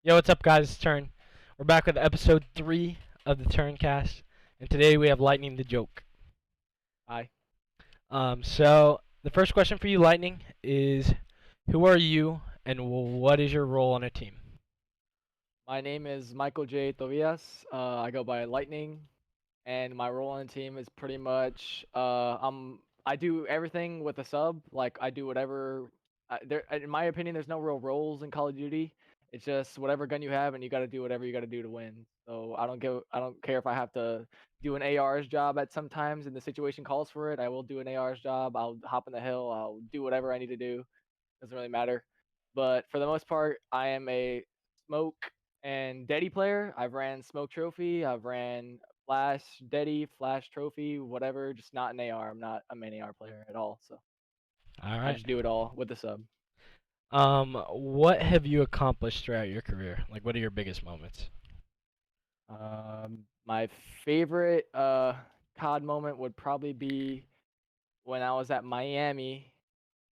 Yo, what's up, guys? It's Turn. We're back with episode 3 of the Terncast, and today we have Lightning the Joke. Hi. So the first question for you, Lightning, is who are you and what is your role on a team? My name is Michael J. Tobias. I go by Lightning, and my role on the team is pretty much I do everything with a sub. Like I do whatever. In my opinion, there's no real roles in Call of Duty. It's just whatever gun you have, and you got to do whatever you got to do to win. So I don't care if I have to do an AR's job at sometimes, and the situation calls for it. I will do an AR's job. I'll hop in the hill. I'll do whatever I need to do. Doesn't really matter. But for the most part, I am a smoke and Deddy player. I've ran smoke trophy. I've ran flash Deddy, flash trophy, whatever. Just not an AR. I'm not a main AR player at all. So All I right. just do it all with the sub. What have you accomplished throughout your career? Like, what are your biggest moments? My favorite COD moment would probably be when I was at Miami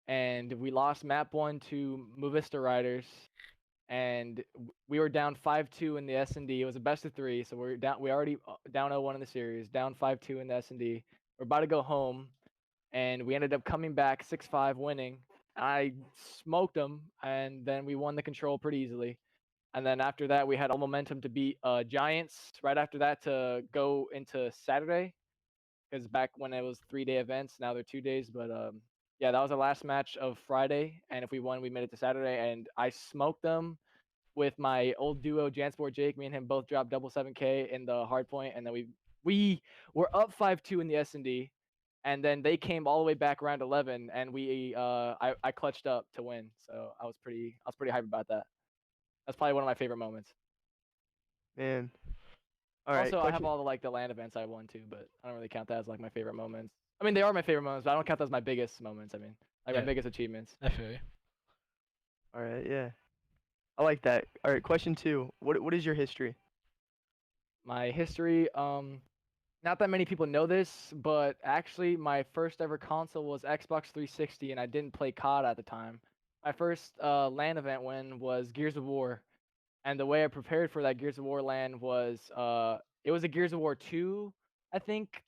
and we lost map 1 to Movista Riders, and we were down 5-2 in the S&D. It was a best of 3, so we're down. We already down 0-1 in the series, down 5-2 in the S&D. We're about to go home, and we ended up coming back 6-5, winning. I smoked them, and then we won the control pretty easily. And then after that, we had all momentum to beat Giants. Right after that, to go into Saturday, because back when it was 3-day events, now they're 2 days. But yeah, that was our last match of Friday, and if we won, we made it to Saturday, and I smoked them with my old duo Jansport Jake. Me and him both dropped double 7K in the hard point, and then we were up 5-2 in the S&D, and then they came all the way back round 11, and I clutched up to win. So I was pretty hyped about that. That's probably one of my favorite moments. Man. All right, Also, I have question. all the LAN events I won too, but I don't really count that as like my favorite moments. I mean, they are my favorite moments, but I don't count that as my biggest moments. I mean, like my Yeah, biggest achievements. I feel you. All right, yeah. I like that. All right, question 2. What is your history? My history, not that many people know this, but actually my first ever console was Xbox 360, and I didn't play COD at the time. My first LAN event win was Gears of War, and the way I prepared for that Gears of War LAN was it was a Gears of War 2, I think,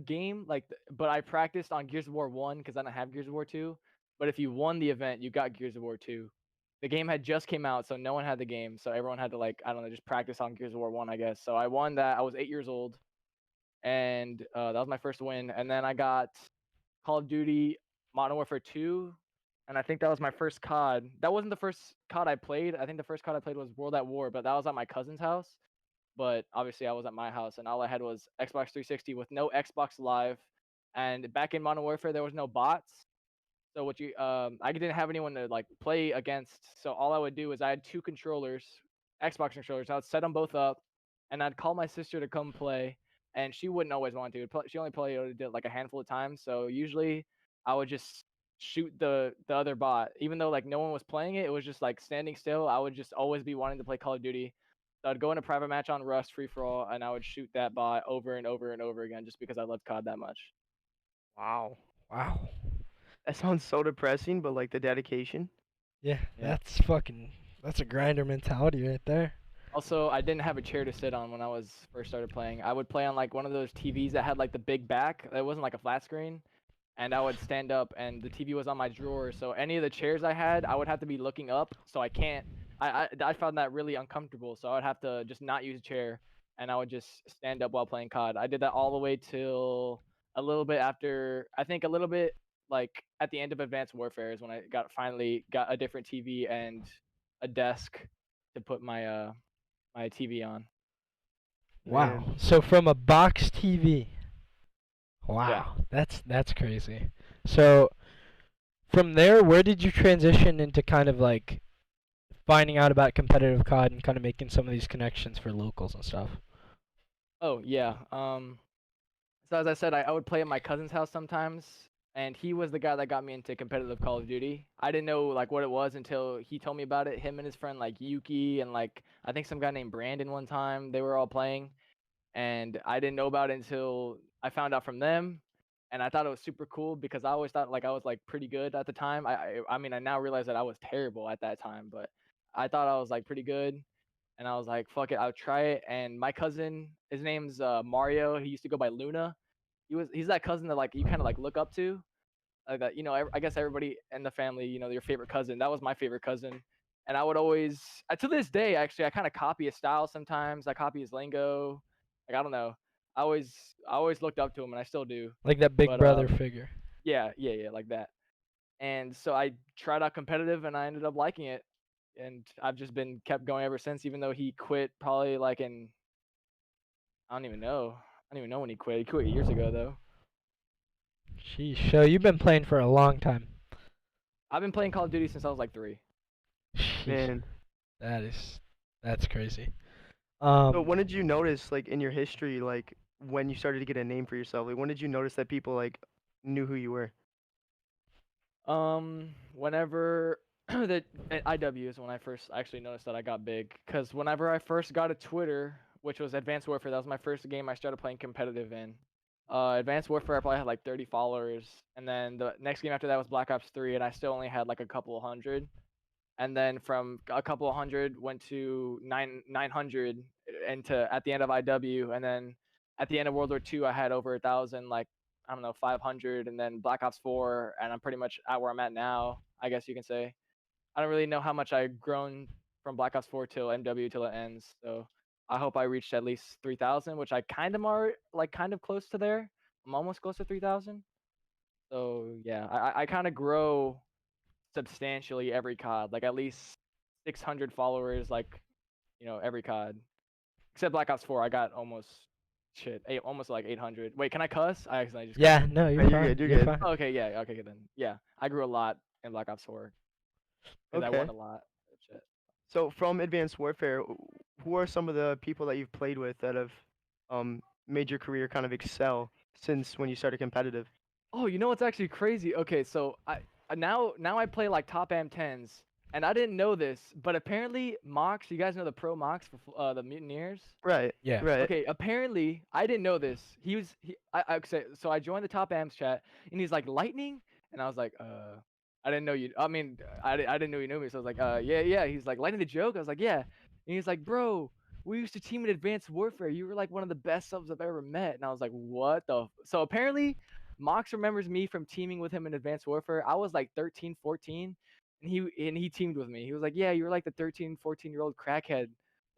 game. But I practiced on Gears of War 1 because I didn't have Gears of War 2. But if you won the event, you got Gears of War 2. The game had just came out, so no one had the game, so everyone had to I don't know, just practice on Gears of War 1, I guess. So I won that. I was 8 years old, and that was my first win. And then I got Call of Duty Modern Warfare 2, and I think that was my first COD. That wasn't the first COD I played. I think the first COD I played was World at War, but that was at my cousin's house. But obviously, I was at my house, and all I had was Xbox 360 with no Xbox Live. And back in Modern Warfare, there was no bots. So I didn't have anyone to play against. So all I would do is I had 2 controllers, Xbox controllers. I would set them both up, and I'd call my sister to come play, and she wouldn't always want to. She only played it like a handful of times. So usually I would just shoot the other bot, even though no one was playing it. It was just standing still. I would just always be wanting to play Call of Duty. So I'd go in a private match on Rust free for all, and I would shoot that bot over and over and over again just because I loved COD that much. Wow. Wow. That sounds so depressing, but like the dedication. Yeah, Yeah. that's a grinder mentality right there. Also, I didn't have a chair to sit on when I was first started playing. I would play on one of those TVs that had the big back. It wasn't like a flat screen, and I would stand up, and the TV was on my drawer. So any of the chairs I had, I would have to be looking up. So I can't. I found that really uncomfortable. So I would have to just not use a chair, and I would just stand up while playing COD. I did that all the way till a little bit after. I think a little bit at the end of Advanced Warfare is when I finally got a different TV and a desk to put my TV on. Wow. Man. So from a box TV. Wow. Yeah. That's crazy. So from there, where did you transition into kind of finding out about competitive COD and kind of making some of these connections for locals and stuff? Oh yeah. So as I said, I would play at my cousin's house sometimes, and he was the guy that got me into competitive Call of Duty. I didn't know what it was until he told me about it. Him and his friend Yuki and I think some guy named Brandon one time, they were all playing, and I didn't know about it until I found out from them. And I thought it was super cool because I always thought I was pretty good at the time. I mean I now realize that I was terrible at that time, but I thought I was pretty good. and I was like, fuck it, I'll try it. And my cousin, his name's Mario. He used to go by Luna. He's that cousin that like you kind of like look up to, like that. I guess everybody in the family, your favorite cousin. That was my favorite cousin, and I would always, to this day, actually, I kind of copy his style sometimes. I copy his lingo. Like I don't know. I always looked up to him, and I still do. Like that big But brother figure. yeah, like that. And so I tried out competitive, and I ended up liking it, and I've just been kept going ever since. Even though he quit probably like in I don't even know. I don't even know when he quit. He quit years ago though. Sheesh. So you've been playing for a long time. I've been playing Call of Duty since I was like 3. Sheesh. Man. That's crazy. So when did you notice, like, in your history, like, when you started to get a name for yourself? Like, when did you notice that people, like, knew who you were? Whenever the at IW is when I first actually noticed that I got big. Cause whenever I first got a Twitter, which was Advanced Warfare, that was my first game I started playing competitive in. Advanced Warfare, I probably had like 30 followers, and then the next game after that was Black Ops 3, and I still only had like a couple of hundred. And then from a couple of hundred went to 900 into at the end of IW, and then at the end of World War II, I had over 1,000, like I don't know, 500, and then Black Ops 4, and I'm pretty much at where I'm at now, I guess you can say. I don't really know how much I've grown from Black Ops 4 till MW till it ends, so I hope I reached at least 3,000, which I kind of are like kind of close to there. I'm almost close to 3,000. So yeah, I kind of grow substantially every COD, like at least 600 followers, like every COD. Except Black Ops 4, I got almost almost like 800. Wait, can I cuss? I accidentally just Yeah, cussed. no, You're you're good, fine. you're You're good. fine. Oh, okay, yeah, okay then. Yeah, I grew a lot in Black Ops 4 because I won Okay. a lot. Shit. So from Advanced Warfare, who are some of the people that you've played with that have made your career kind of excel since when you started competitive? Oh, you know what's actually crazy? Okay, so now I play like top AM10s, and I didn't know this, but apparently Mox, you guys know the pro Mox for the Mutineers? Right. Yeah. Right. Okay, apparently I didn't know this. So I joined the top AMS chat, and he's like Lightning, and I was like, I didn't know you. I mean, I didn't know you knew me, so I was like, yeah. He's like LightningTheJoke. I was like, yeah, and he's like, bro, we used to team in Advanced Warfare. You were like one of the best subs I've ever met, and I was like, what the? So apparently, Mox remembers me from teaming with him in Advanced Warfare. I was like 13, 14, and he teamed with me. He was like, yeah, you're like the 13, 14-year-old crackhead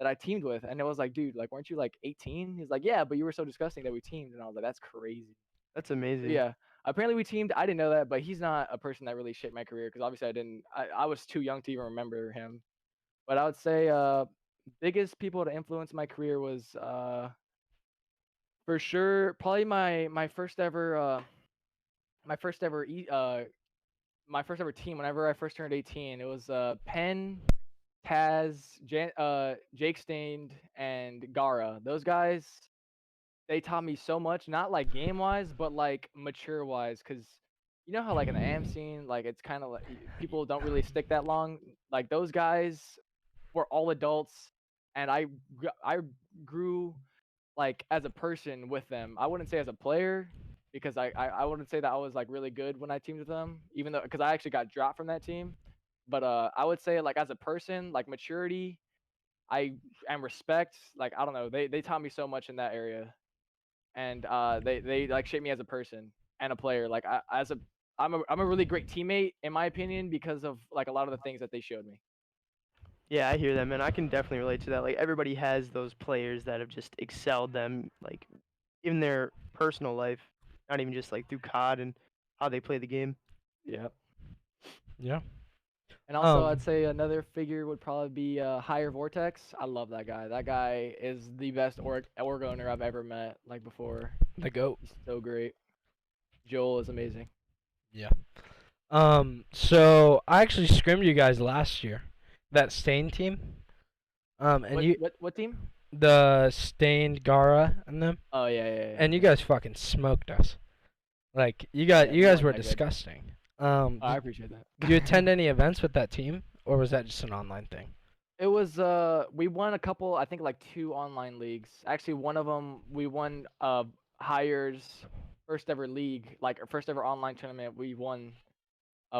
that I teamed with, and it was like, dude, like, weren't you like 18? He's like, yeah, but you were so disgusting that we teamed, and I was like, that's crazy. That's So, amazing. yeah, apparently we teamed. I didn't know that, but he's not a person that really shaped my career because obviously I didn't. I was too young to even remember him. But I would say, biggest people to influence my career was for sure probably my first ever my first ever my first ever team. Whenever I first turned 18, it was Penn, Taz, Jake Stained, and Gara. Those guys, they taught me so much, not like game wise, but like mature wise. Cause you know how like in the AM scene, like it's kind of like people don't really stick that long. Like those guys were all adults, and I grew like as a person with them. I wouldn't say as a player because I wouldn't say that I was like really good when I teamed with them, even though because I actually got dropped from that team. But I would say like as a person, like maturity, I and respect, like I don't know, they taught me so much in that area, and they like shaped me as a person and a player. Like I'm a really great teammate in my opinion because of like a lot of the things that they showed me. Yeah, I hear them, and I can definitely relate to that. Like everybody has those players that have just excelled them, like in their personal life, not even just like through COD and how they play the game. Yeah. Yeah. And also, I'd say another figure would probably be Higher Vortex. I love that guy. That guy is the best org owner I've ever met. Like before, The goat. he's so great. Joel is amazing. Yeah. So I actually scrimmed you guys last year, that Stain team. And What you, what team? the Stained Gara and them, Oh yeah. and you guys fucking smoked us. Like you guys, Yeah, you we guys weren't were that good. disgusting. Oh, I appreciate that. Did you attend any events with that team, or was that just an online thing? It was we won a couple, I think like 2 online leagues. Actually, one of them we won Hire's first ever league, like our first ever online tournament. We won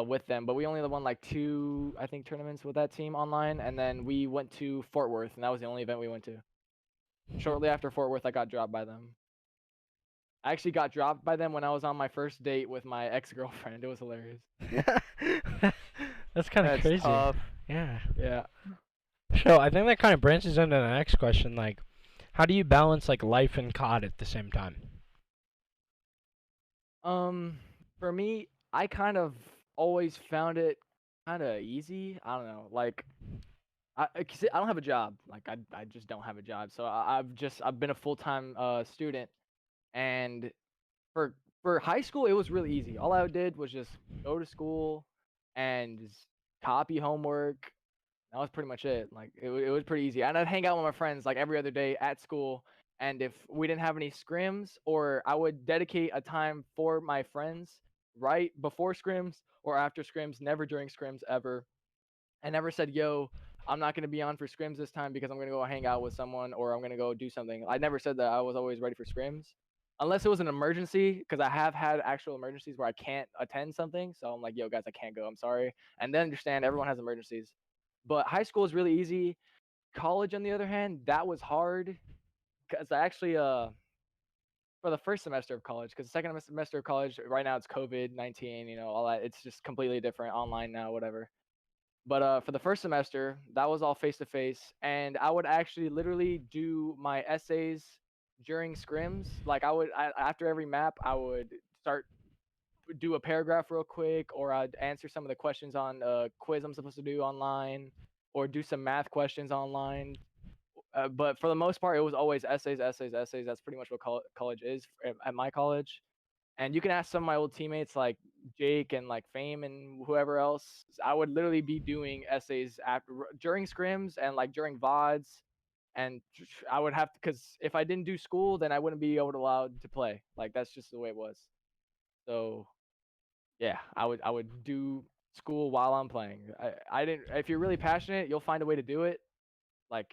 with them, but we only won like 2, I think, tournaments with that team online, and then we went to Fort Worth, and that was the only event we went to. Shortly after Fort Worth, I got dropped by them. I actually got dropped by them when I was on my first date with my ex-girlfriend. It was hilarious. That's kind of That's crazy. tough. Yeah. Yeah. So I think that kind of branches into the next question. Like, how do you balance like life and COD at the same time? For me, I kind of always found it kind of easy. I don't know, like cause I don't have a job. Like I just don't have a job. So I've been a full-time student, and for high school it was really easy. All I did was just go to school and just copy homework. That was pretty much it. Like it was pretty easy. And I'd hang out with my friends like every other day at school. And if we didn't have any scrims, or I would dedicate a time for my friends right before scrims or after scrims, never during scrims ever. I never said, yo, I'm not going to be on for scrims this time because I'm going to go hang out with someone or I'm going to go do something. I never said that. I was always ready for scrims. Unless it was an emergency, because I have had actual emergencies where I can't attend something. So I'm like, yo, guys, I can't go. I'm sorry. And then understand everyone has emergencies. But high school is really easy. College, on the other hand, that was hard because I actually for the first semester of college, because the second semester of college right now it's COVID-19, all that. It's just completely different, online now, whatever. But for the first semester, that was all face to face, and I would actually literally do my essays during scrims. Like after every map, I would start do a paragraph real quick, or I'd answer some of the questions on a quiz I'm supposed to do online, or do some math questions online. But for the most part, it was always essays, essays, essays. That's pretty much what college is at my college. And you can ask some of my old teammates like Jake and like Fame and whoever else. I would literally be doing essays during scrims and like during VODs. And I would have to, because if I didn't do school, then I wouldn't be able to allowed to play. Like that's just the way it was. So yeah, I would do school while I'm playing. I didn't. If you're really passionate, you'll find a way to do it. Like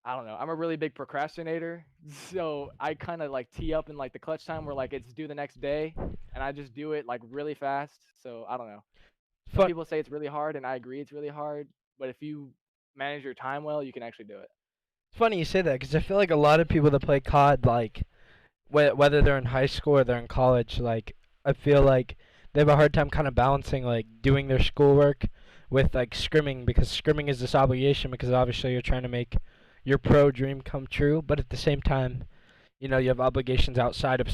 I don't know. I'm a really big procrastinator, so I kind of like tee up in like the clutch time where like it's due the next day, and I just do it like really fast. So I don't know. Some Fun. people say it's really hard, and I agree it's really hard. But if you manage your time well, you can actually do it. It's funny you say that because I feel like a lot of people that play COD, like whether they're in high school or they're in college, like I feel like they have a hard time kind of balancing like doing their schoolwork with like scrimming, because scrimming is this obligation because obviously you're trying to make your pro dream come true, but at the same time, you have obligations outside of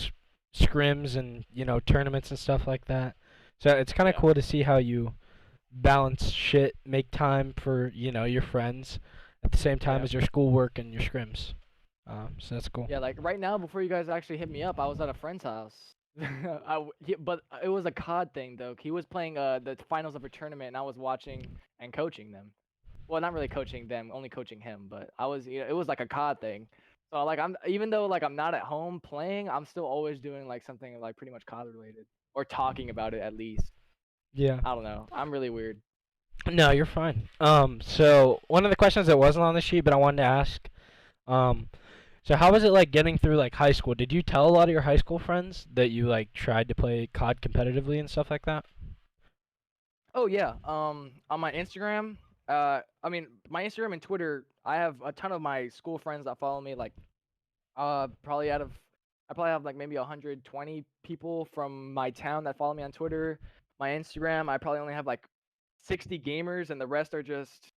scrims and tournaments and stuff like that. So it's kind of Yeah. cool to see how you balance shit, make time for your friends at the same time Yeah. as your schoolwork and your scrims. So that's cool. Yeah, like right now, before you guys actually hit me up, I was at a friend's house. But it was a COD thing though. He was playing the finals of a tournament, and I was watching and coaching them. Well, not really coaching them, only coaching him. But I was, it was like a COD thing. So like I'm, even though like I'm not at home playing, I'm still always doing like something like pretty much COD related or talking about it at least. Yeah. I don't know. I'm really weird. No, you're fine. So one of the questions that wasn't on the sheet, but I wanted to ask, um, so how was it like getting through like high school? Did you tell a lot of your high school friends that you like tried to play COD competitively and stuff like that? Oh yeah. On my Instagram, I mean my Instagram and Twitter, I have a ton of my school friends that follow me. Like, probably out of, I probably have like maybe 120 people from my town that follow me on Twitter. My Instagram, I probably only have like 60 gamers, and the rest are just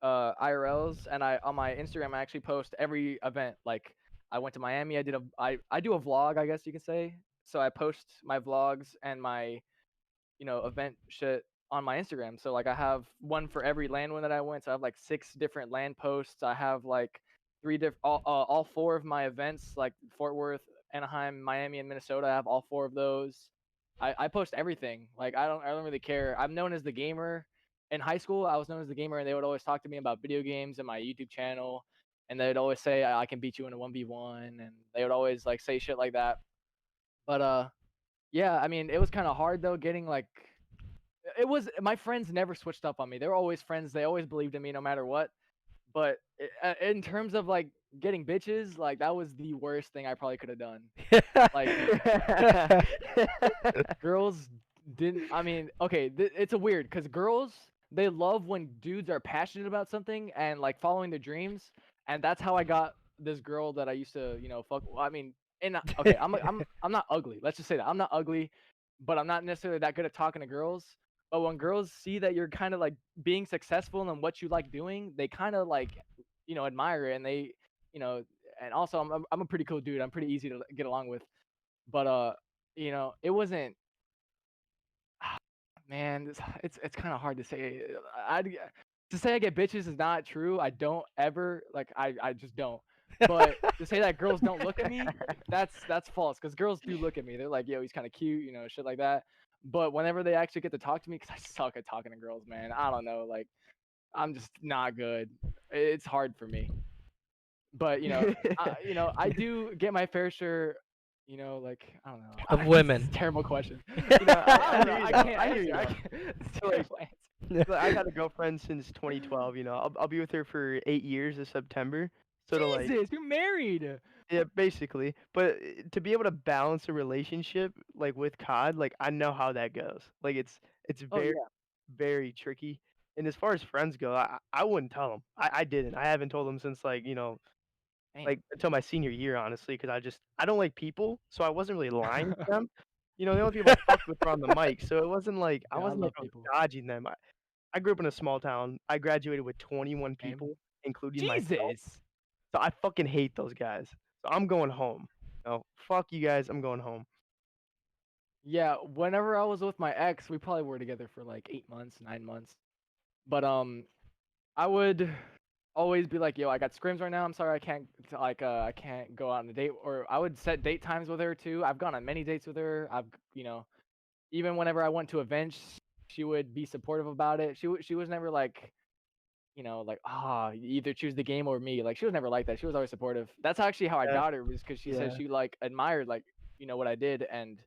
IRLs. And I on my Instagram, I actually post every event. Like I went to Miami. I do a vlog, I guess you can say. So I post my vlogs and my event shit on my Instagram. So like I have one for every LAN one that I went. So I have like 6 different LAN posts. I have like all 4 of my events, like Fort Worth, Anaheim, Miami, and Minnesota. I have all 4 of those. I post everything. Like I don't really care. I'm known as the gamer. In high school, I was known as the gamer, and they would always talk to me about video games and my YouTube channel. And they'd always say I can beat you in a 1v1, and they would always like say shit like that. But yeah, I mean, it was kind of hard though getting like, it was, my friends never switched up on me. They were always friends. They always believed in me no matter what. But in terms of like getting bitches, like that was the worst thing I probably could have done. Like girls Didn't I mean, okay, it's a weird because girls they love when dudes are passionate about something and like following their dreams, and that's how I got this girl that I used to, fuck. Well, I mean, and okay, I'm not ugly. Let's just say that I'm not ugly, but I'm not necessarily that good at talking to girls. But when girls see that you're kind of like being successful in what you like doing, they kind of like, admire it, and they, you know, and also I'm a pretty cool dude. I'm pretty easy to get along with, but it wasn't. Man, it's kind of hard to say. To say I get bitches is not true. I don't ever like. I just don't. But to say that girls don't look at me, that's false. Because girls do look at me. They're like, yo, he's kind of cute, shit like that. But whenever they actually get to talk to me, because I suck at talking to girls, man. I don't know. Like, I'm just not good. It's hard for me. But I do get my fair share. Like I don't know. Of This is women. a terrible question. I don't know. hear you I though. can't I hear answer. you I though. can't. It's a So, like, terrible answer. I had a girlfriend since 2012. I'll be with her for 8 years this September. So to like, Jesus, you're married. yeah, basically. But to be able to balance a relationship like with COD, like I know how that goes. Like it's Oh very yeah. very tricky. And as far as friends go, I wouldn't tell them. I didn't. I haven't told them since like Damn. like until my senior year, honestly, because I don't like people, so I wasn't really lying to them. The only people I fucked with were on the mic, so it wasn't like I Yeah, I wasn't like love I was people. dodging them. I grew up in a small town. I graduated with 21 Same. people, including myself. Jesus. So I fucking hate those guys. So I'm going home. No, fuck you guys. I'm going home. Yeah. Whenever I was with my ex, we probably were together for like 8 months, 9 months. But I would always be like, "Yo, I got scrims right now. I'm sorry, I can't I can't go out on a date." Or I would set date times with her too. I've gone on many dates with her. Even whenever I went to events, she would be supportive about it. She was never like, like, you either choose the game or me. Like she was never like that. She was always supportive. That's actually how I Yeah, got her, was because she said yeah. she like admired like what I did, and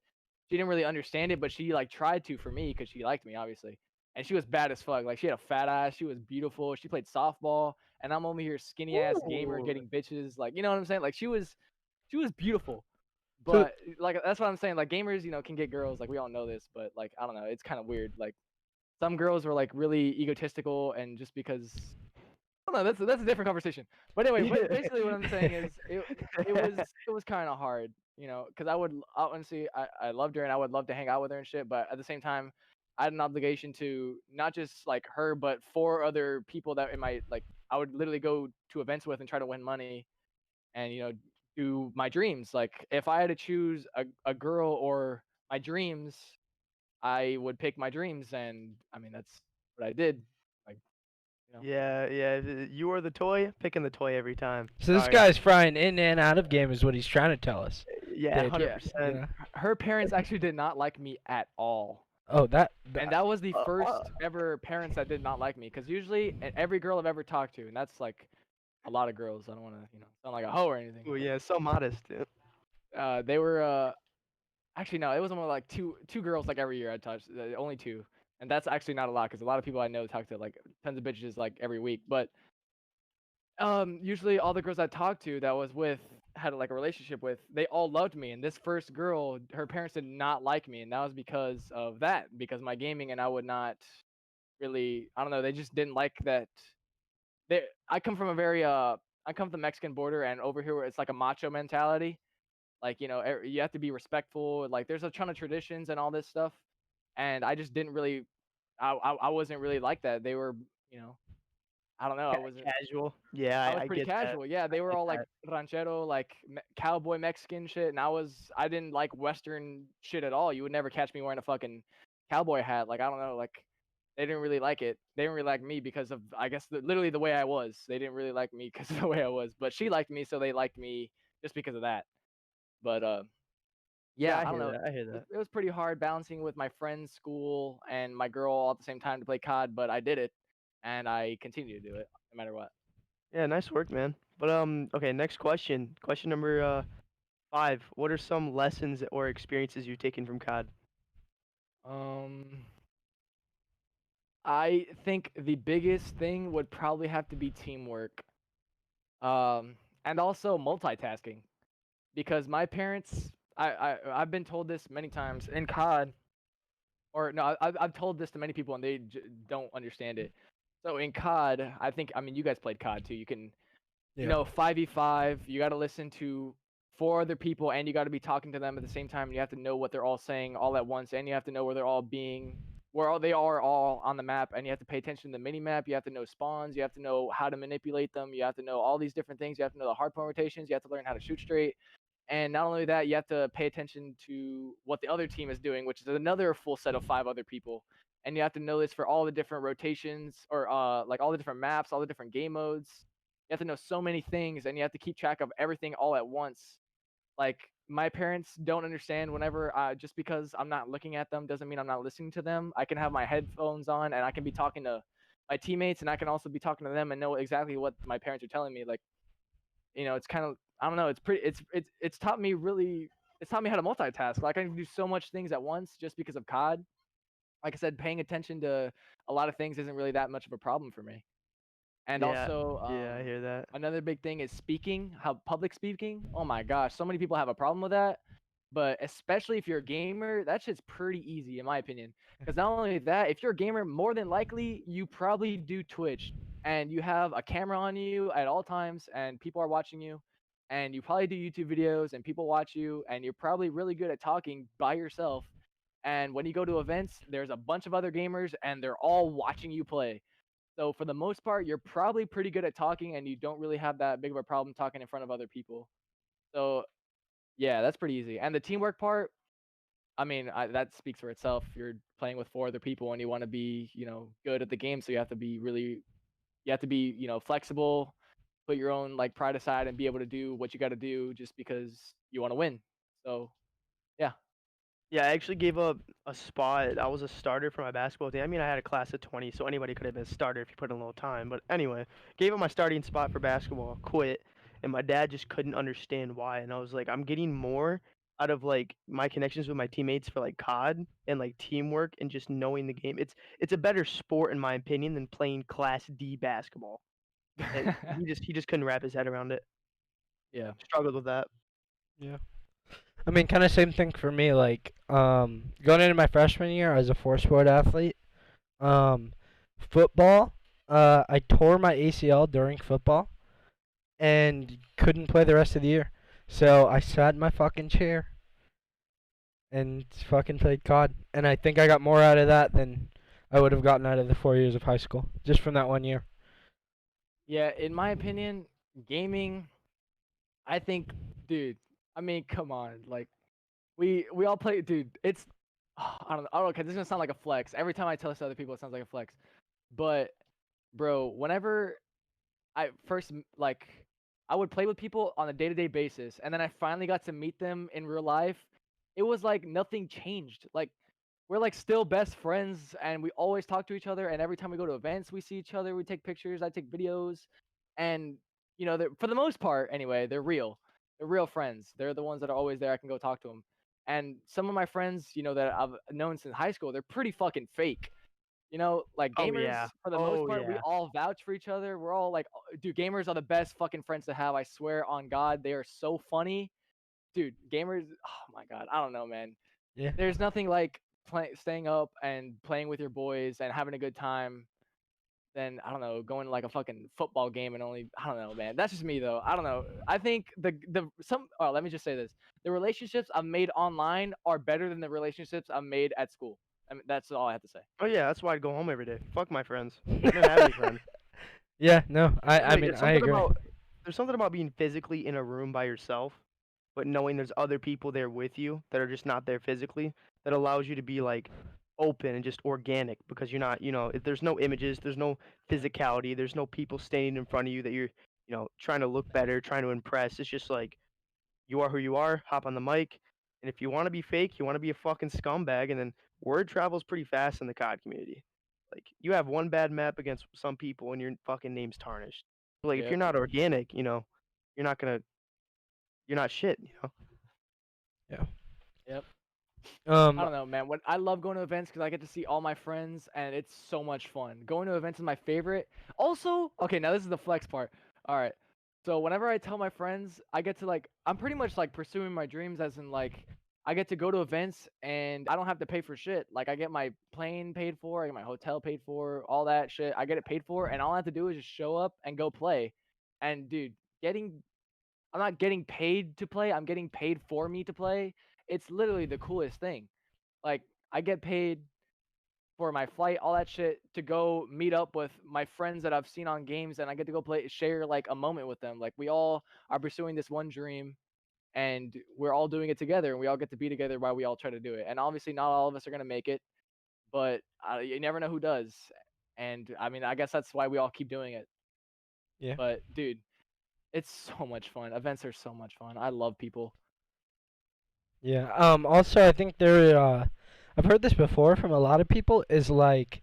she didn't really understand it, but she like tried to for me because she liked me obviously. And she was bad as fuck. Like she had a fat ass. She was beautiful. She played softball, and I'm over here skinny ass gamer Ooh. getting bitches. Like you know what I'm saying? Like she was beautiful. So But like that's what I'm saying. Like gamers, can get girls. Like we all know this, but like I don't know. It's kind of weird. Like some girls were like really egotistical, and just because I don't know, that's a different conversation. But anyway, basically what I'm saying is it was kind of hard, because I honestly I loved her and I would love to hang out with her and shit, but at the same time, I had an obligation to not just like her, but four other people that in my like I would literally go to events with and try to win money, and do my dreams. Like if I had to choose a girl or my dreams, I would pick my dreams, and I mean that's what I did. Like you know. Yeah, yeah. You are the toy, picking the toy every time. this Sorry. guy's frying in and out of game is what he's trying to tell us. Yeah, Dude, Yeah, 100%. yeah. her parents actually did not like me at all. Oh, And that that was the Uh, first ever parents that did not like me. Because usually, every girl I've ever talked to, and that's like a lot of girls. I don't want to, sound like a hoe or anything. oh yeah, so modest. Yeah. They were actually no, it was only like two girls like every year I touched. Only two, and that's actually not a lot because a lot of people I know talk to like tons of bitches like every week. But usually all the girls I talked to that I was with had like a relationship with, they all loved me. And this first girl, her parents did not like me, and that was because of that, because of my gaming, and I would not really, I don't know, they just didn't like that. I come from a very I come from the Mexican border, and over here it's like a macho mentality. Like, you have to be respectful. Like there's a ton of traditions and all this stuff. And I just didn't really I wasn't really like that. They were, I don't know, Casual. Yeah, I was I pretty get that. casual. Yeah, I they were get all like that. ranchero, like cowboy Mexican shit, and I didn't like Western shit at all. You would never catch me wearing a fucking cowboy hat. Like I don't know, like they didn't really like it. They didn't really like me because of, I guess, literally the way I was. They didn't really like me because of the way I was. But she liked me, so they liked me just because of that. But Yeah, yeah, I I don't hear know. that. I hear It was, that. it was pretty hard balancing with my friend's school and my girl all at the same time to play COD, but I did it, and I continue to do it no matter what. Yeah, nice work, man. But okay, next question. Question number 5. What are some lessons or experiences you've taken from COD? Um, I think the biggest thing would probably have to be teamwork. And also multitasking, because my parents, I've been told this many times in COD. or no, I've told this to many people and they don't understand it. So in COD, I mean you guys played COD too. You can, you Yeah. know, 5v5. You got to listen to four other people and you got to be talking to them at the same time. And you have to know what they're all saying all at once, and you have to know where they're all being, they are all on the map, and you have to pay attention to the mini map. You have to know spawns. You have to know how to manipulate them. You have to know all these different things. You have to know the hardpoint rotations. You have to learn how to shoot straight. And not only that, you have to pay attention to what the other team is doing, which is another full set of 5 other people. And you have to know this for all the different rotations, or like all the different maps, all the different game modes. You have to know so many things, and you have to keep track of everything all at once. Like, my parents don't understand whenever, just because I'm not looking at them doesn't mean I'm not listening to them. I can have my headphones on and I can be talking to my teammates, and I can also be talking to them and know exactly what my parents are telling me. Like, you know, it's kind of, I don't know, it's pretty, it's taught me really, it's taught me how to multitask. Like, I can do so much things at once just because of COD. Like I said, paying attention to a lot of things isn't really that much of a problem for me. And Yeah, also, yeah, I hear that. another big thing is speaking, how public speaking. Oh my gosh, so many people have a problem with that. But especially if you're a gamer, that shit's pretty easy in my opinion. Because not only that, if you're a gamer, more than likely you probably do Twitch and you have a camera on you at all times and people are watching you, and you probably do YouTube videos and people watch you, and you're probably really good at talking by yourself. And when you go to events, there's a bunch of other gamers and they're all watching you play. So for the most part, you're probably pretty good at talking and you don't really have that big of a problem talking in front of other people. So yeah, that's pretty easy. And the teamwork part, I mean, that speaks for itself. You're playing with 4 other people and you want to be, you know, good at the game. So you have to be really, you have to be, you know, flexible, put your own like pride aside and be able to do what you got to do just because you want to win. So yeah. Yeah, I actually gave up a spot. I was a starter for my basketball team. I mean, I had a class of 20, so anybody could have been a starter if you put in a little time. But anyway, gave up my starting spot for basketball, quit, and my dad just couldn't understand why. And I was like, I'm getting more out of like my connections with my teammates for like COD and like teamwork and just knowing the game. It's a better sport in my opinion than playing Class D basketball. And he just couldn't wrap his head around it. Yeah. Struggled with that. Yeah. I mean, kind of same thing for me. Like, going into my freshman year as a four-sport athlete, um, football, I tore my ACL during football and couldn't play the rest of the year. So I sat in my fucking chair and fucking played COD. And I think I got more out of that than I would have gotten out of the 4 years of high school, just from that one year. Yeah, in my opinion, gaming, I think, dude, I mean, come on, like we all play, dude. It's I don't know, cause this is gonna sound like a flex. Every time I tell this to other people, it sounds like a flex. But bro, whenever I first like, I would play with people on a day-to-day basis, and then I finally got to meet them in real life. It was like nothing changed. Like, we're like still best friends, and we always talk to each other. And every time we go to events, we see each other. We take pictures. I take videos, and you know, for the most part, anyway, they're real. They're real friends. They're the ones that are always there. I can go talk to them. And some of my friends, you know, that I've known since high school, they're pretty fucking fake. You know, like Oh gamers, yeah. for the most Oh part, we yeah. all vouch for each other. We're all like, dude, gamers are the best fucking friends to have. I swear on God, they are so funny. Dude, gamers, oh my God, I don't know, man. Yeah. There's nothing like staying up and playing with your boys and having a good time than, I don't know, going to like a fucking football game and only, I don't know, man. That's just me though. I don't know. I think let me just say this. The relationships I've made online are better than the relationships I've made at school. I mean, that's all I have to say. Oh yeah, that's why I'd go home every day. Fuck my friends. I didn't have any friends. Yeah, no, I Like, mean, I agree. there's something about being physically in a room by yourself, but knowing there's other people there with you that are just not there physically, that allows you to be like open and just organic because you're not, if there's no images, there's no physicality, there's no people standing in front of you that you're, trying to look better, trying to impress. It's just like you are who you are, hop on the mic, and if you want to be fake, you want to be a fucking scumbag, and then word travels pretty fast in the COD community. Like you have one bad map against some people and your fucking name's tarnished. Like if Yep. you're not organic, you're not gonna, you're not shit. Yeah. Yep. I Um, don't know, man. What I love going to events because I get to see all my friends and it's so much fun. Going to events is my favorite. Also, okay, now this is the flex part. All right. So whenever I tell my friends, I get to like, I'm pretty much like pursuing my dreams, as in like, I get to go to events and I don't have to pay for shit. Like I get my plane paid for, I get my hotel paid for, all that shit. I get it paid for, and all I have to do is just show up and go play. And dude, getting I'm not getting paid to play. I'm getting paid for me to play. It's literally the coolest thing. Like I get paid for my flight, all that shit, to go meet up with my friends that I've seen on games, and I get to go play, share like a moment with them. Like we all are pursuing this one dream, and we're all doing it together, and we all get to be together while we all try to do it. And obviously, not all of us are gonna make it, but you never know who does. And I mean, I guess that's why we all keep doing it. Yeah. But dude, it's so much fun. Events are so much fun. I love people. Yeah. Also, I think I've heard this before from a lot of people. Is like,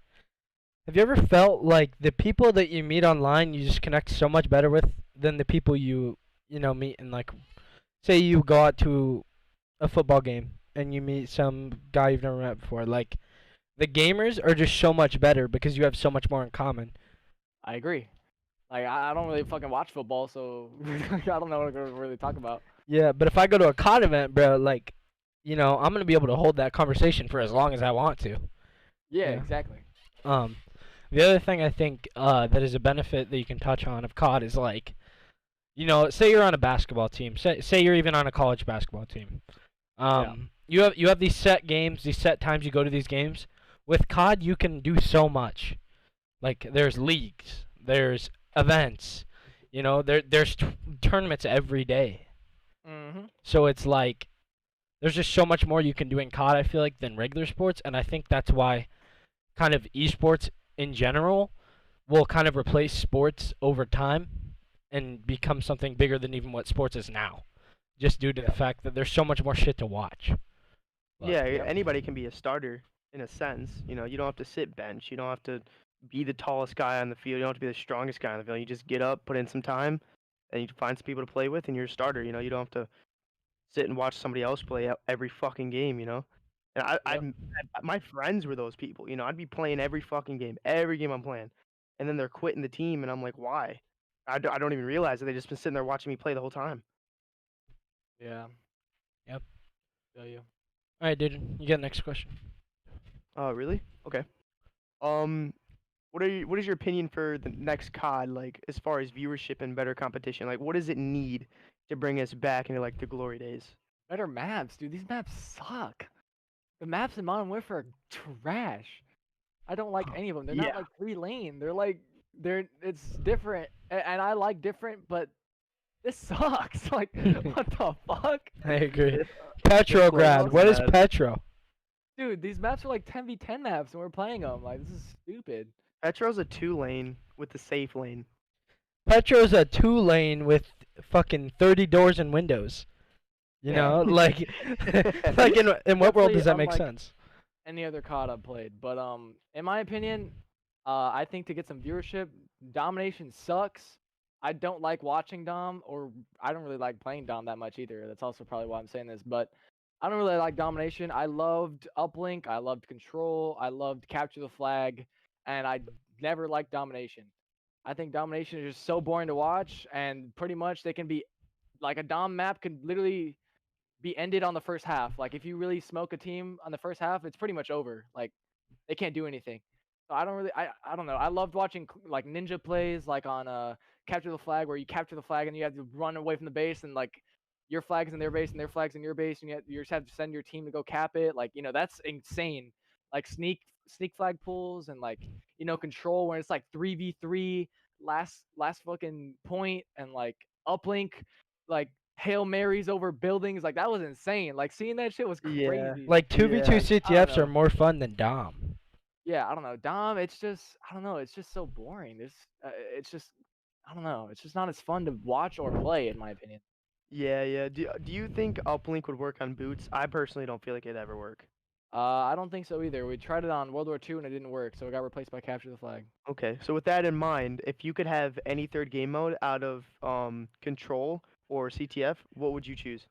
have you ever felt like the people that you meet online, you just connect so much better with than the people you meet in, like, say you go out to a football game and you meet some guy you've never met before. Like, the gamers are just so much better because you have so much more in common. I agree. Like I don't really fucking watch football, so I don't know what to really talk about. Yeah, but if I go to a COD event, bro, like, I'm gonna be able to hold that conversation for as long as I want to. Yeah, Yeah. exactly. Um, the other thing I think that is a benefit that you can touch on of COD is, like, say you're on a basketball team, say you're even on a college basketball team. Yeah. You have these set games, these set times you go to these games. With COD, you can do so much. Like, there's leagues, there's events, there's tournaments every day. Mhm. So it's like there's just so much more you can do in COD, I feel like, than regular sports, and I think that's why kind of esports in general will kind of replace sports over time and become something bigger than even what sports is now, just due to the Yeah. fact that there's so much more shit to watch. But Yeah, Yep. anybody can be a starter in a sense. You don't have to sit bench. You don't have to be the tallest guy on the field. You don't have to be the strongest guy on the field. You just get up, put in some time, and you find some people to play with, and you're a starter. You don't have to sit and watch somebody else play every fucking game. And Yep. my friends were those people. I'd be playing every fucking game, every game I'm playing, and then they're quitting the team, and I'm like, why? I don't even realize that they just been sitting there watching me play the whole time. Yeah. Yep. Feel you. All right, dude, you get the next question. Oh, really? Okay. Um, what is your opinion for the next COD, like as far as viewership and better competition? Like what does it need to bring us back into like the glory days? Better maps, dude. These maps suck. The maps in Modern Warfare are trash. I don't like any of them. They're not Yeah. like 3 lane. It's different, and I like different, but this sucks. Like, what the fuck? I agree. This Petrograd. playhouse What is mad. Petro? Dude, these maps are like 10v10 maps, and we're playing them. Like, this is stupid. Petro's a 2 lane with the safe lane. Petro's a 2 lane with fucking 30 doors and windows. Yeah. Like, like in what world Definitely does that make unlike sense? any other COD I've played. But in my opinion, I think to get some viewership, domination sucks. I don't like watching Dom, or I don't really like playing Dom that much either. That's also probably why I'm saying this. But I don't really like domination. I loved Uplink. I loved Control. I loved Capture the Flag, and I never liked domination. I think domination is just so boring to watch, and pretty much they can be like a Dom map could literally be ended on the first half. Like if you really smoke a team on the first half, it's pretty much over. Like they can't do anything. So I don't know. I loved watching like ninja plays like on capture the flag, where you capture the flag and you have to run away from the base, and like your flag's in their base and their flag's in your base, and you just have to send your team to go cap it. Like, that's insane. Like sneak flag pulls, and like, control when it's like 3v3 last fucking point, and like uplink, like Hail Marys over buildings. Like that was insane. Like seeing that shit was Yeah. crazy. Like 2v2 Yeah. I don't CTFs are know. more fun than Dom. Yeah, I don't know. Dom, it's just I don't know. It's just so boring. It's just I don't know. It's just not as fun to watch or play, in my opinion. Yeah, yeah. Do you think uplink would work on boots? I personally don't feel like it'd ever work. I don't think so either. We tried it on World War II and it didn't work, so it got replaced by Capture the Flag. Okay, so with that in mind, if you could have any third game mode out of control or CTF, what would you choose?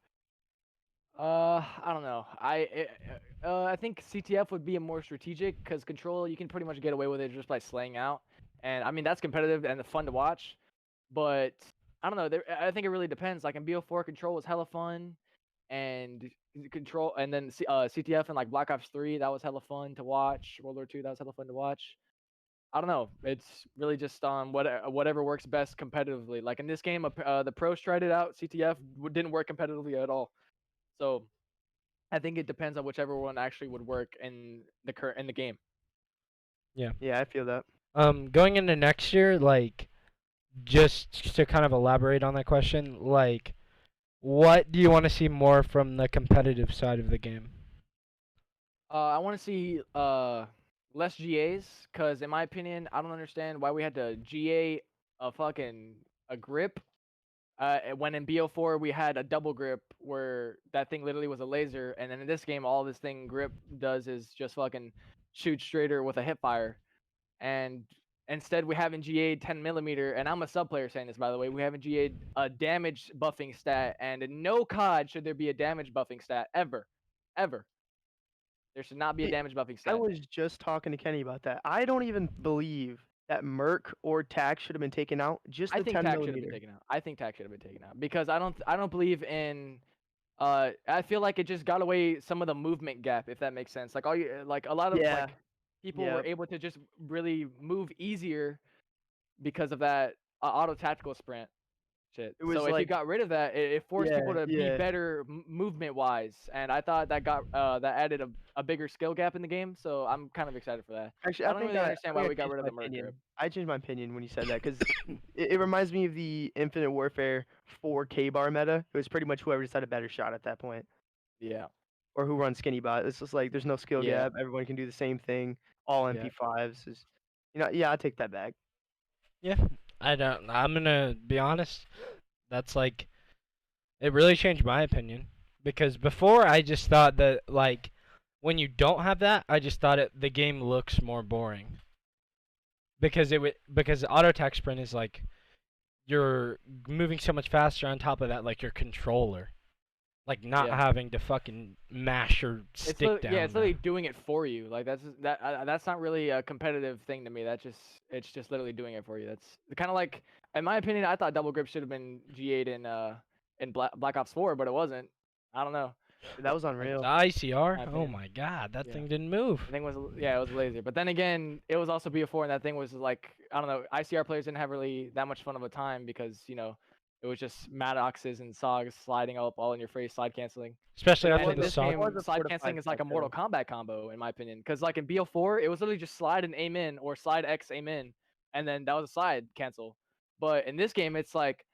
I don't know. I think CTF would be a more strategic, because Control, you can pretty much get away with it just by slaying out, and I mean that's competitive and fun to watch. But I don't know. I think it really depends. Like in BO4, Control was hella fun. and control, and then CTF and like Black Ops 3, that was hella fun to watch. World War 2, that was hella fun to watch. I don't know. It's really just on whatever works best competitively. Like in this game, the pros tried it out. CTF didn't work competitively at all. So I think it depends on whichever one actually would work in the game. Yeah. Yeah, I feel that. Going into next year, like, just to kind of elaborate on that question, like, what do you want to see more from the competitive side of the game? I want to see less GAs, because in my opinion, I don't understand why we had to GA a grip. When in BO4 we had a double grip where that thing literally was a laser, and then in this game all this thing grip does is just fucking shoot straighter with a hip fire. And instead we haven't GA'd 10mm, and I'm a sub player saying this, by the way. We haven't GA'd a damage buffing stat, and in no COD should there be a damage buffing stat ever. There should not be a See, damage buffing I stat. was just talking to Kenny about that. I don't even believe that Merc or Tac should have been taken out. Just I the think 10 tax should have been millimeter. taken out. I think tax should have been taken out because I don't believe in. I feel like it just got away some of the movement gap, if that makes sense. Like like a lot of Yeah. like people Yeah. were able to just really move easier because of that auto tactical sprint shit. It was So if you like, got rid of that, it forced yeah, people to be yeah. better movement wise, and I thought that added a bigger skill gap in the game. So I'm kind of excited for that. Actually, I don't really understand why we got changed rid of my the merc opinion. grip. I changed my opinion when you said that because it reminds me of the Infinite Warfare 4K bar meta. It was pretty much whoever just had a better shot at that point, Yeah. or who runs skinny bot. It's just like there's no skill Yeah. gap. Everyone can do the same thing. All Yeah. MP5s is, yeah, I take that back. Yeah, I'm gonna be honest. That's like, it really changed my opinion because before I just thought that, like, when you don't have that, I just thought the game looks more boring because because auto attack sprint is like you're moving so much faster. On top of that, like your controller, like not Yeah. having to fucking mash your stick down. Yeah, it's literally doing it for you. Like that's not really a competitive thing to me. It's just literally doing it for you. That's kind of like, in my opinion, I thought double grip should have been GA'd in Black Ops 4, but it wasn't. I don't know. That was The unreal. ICR. My Oh opinion. my god, that Yeah. thing didn't move. The thing was, yeah, it was lazy. But then again, it was also BO4, and that thing was like, I don't know. ICR players didn't have really that much fun of a time because it was just Maddoxes and Sogs sliding up all in your face, slide canceling. Especially That after And in the this song. game, was a slide fortified canceling is like a set, Mortal though. Kombat combo, in my opinion. Because like in BO4, it was literally just slide and aim in, or slide X aim in, and then that was a slide cancel. But in this game, it's like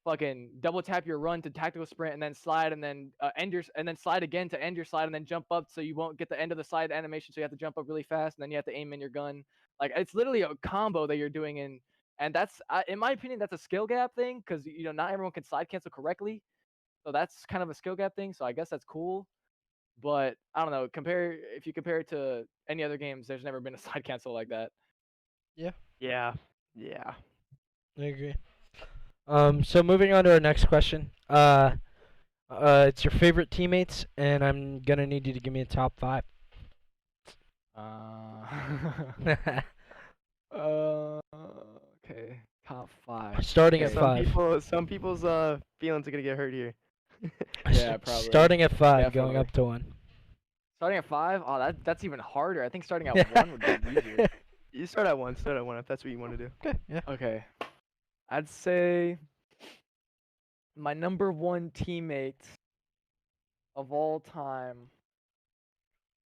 fucking double tap your run to tactical sprint, and then slide, and then and then slide again to end your slide, and then jump up so you won't get the end of the slide animation. So you have to jump up really fast, and then you have to aim in your gun. Like it's literally a combo that you're doing in. And that's, in my opinion, that's a skill gap thing because not everyone can slide cancel correctly, so that's kind of a skill gap thing. So I guess that's cool. But I don't know. If you compare it to any other games, there's never been a side cancel like that. Yeah, Yeah. Yeah. I agree. So moving on to our next question. It's your favorite teammates, and I'm gonna need you to give me a top 5. Okay, top 5. Starting Okay. at 5. Some people's feelings are gonna get hurt here. Yeah, probably. Starting at 5, going Definitely. up to 1. Starting at 5? Oh, that's even harder. I think starting at 1 would be easier. You start at 1. Start at 1 if that's what you want to do. Okay, yeah. Okay. I'd say my number 1 teammate of all time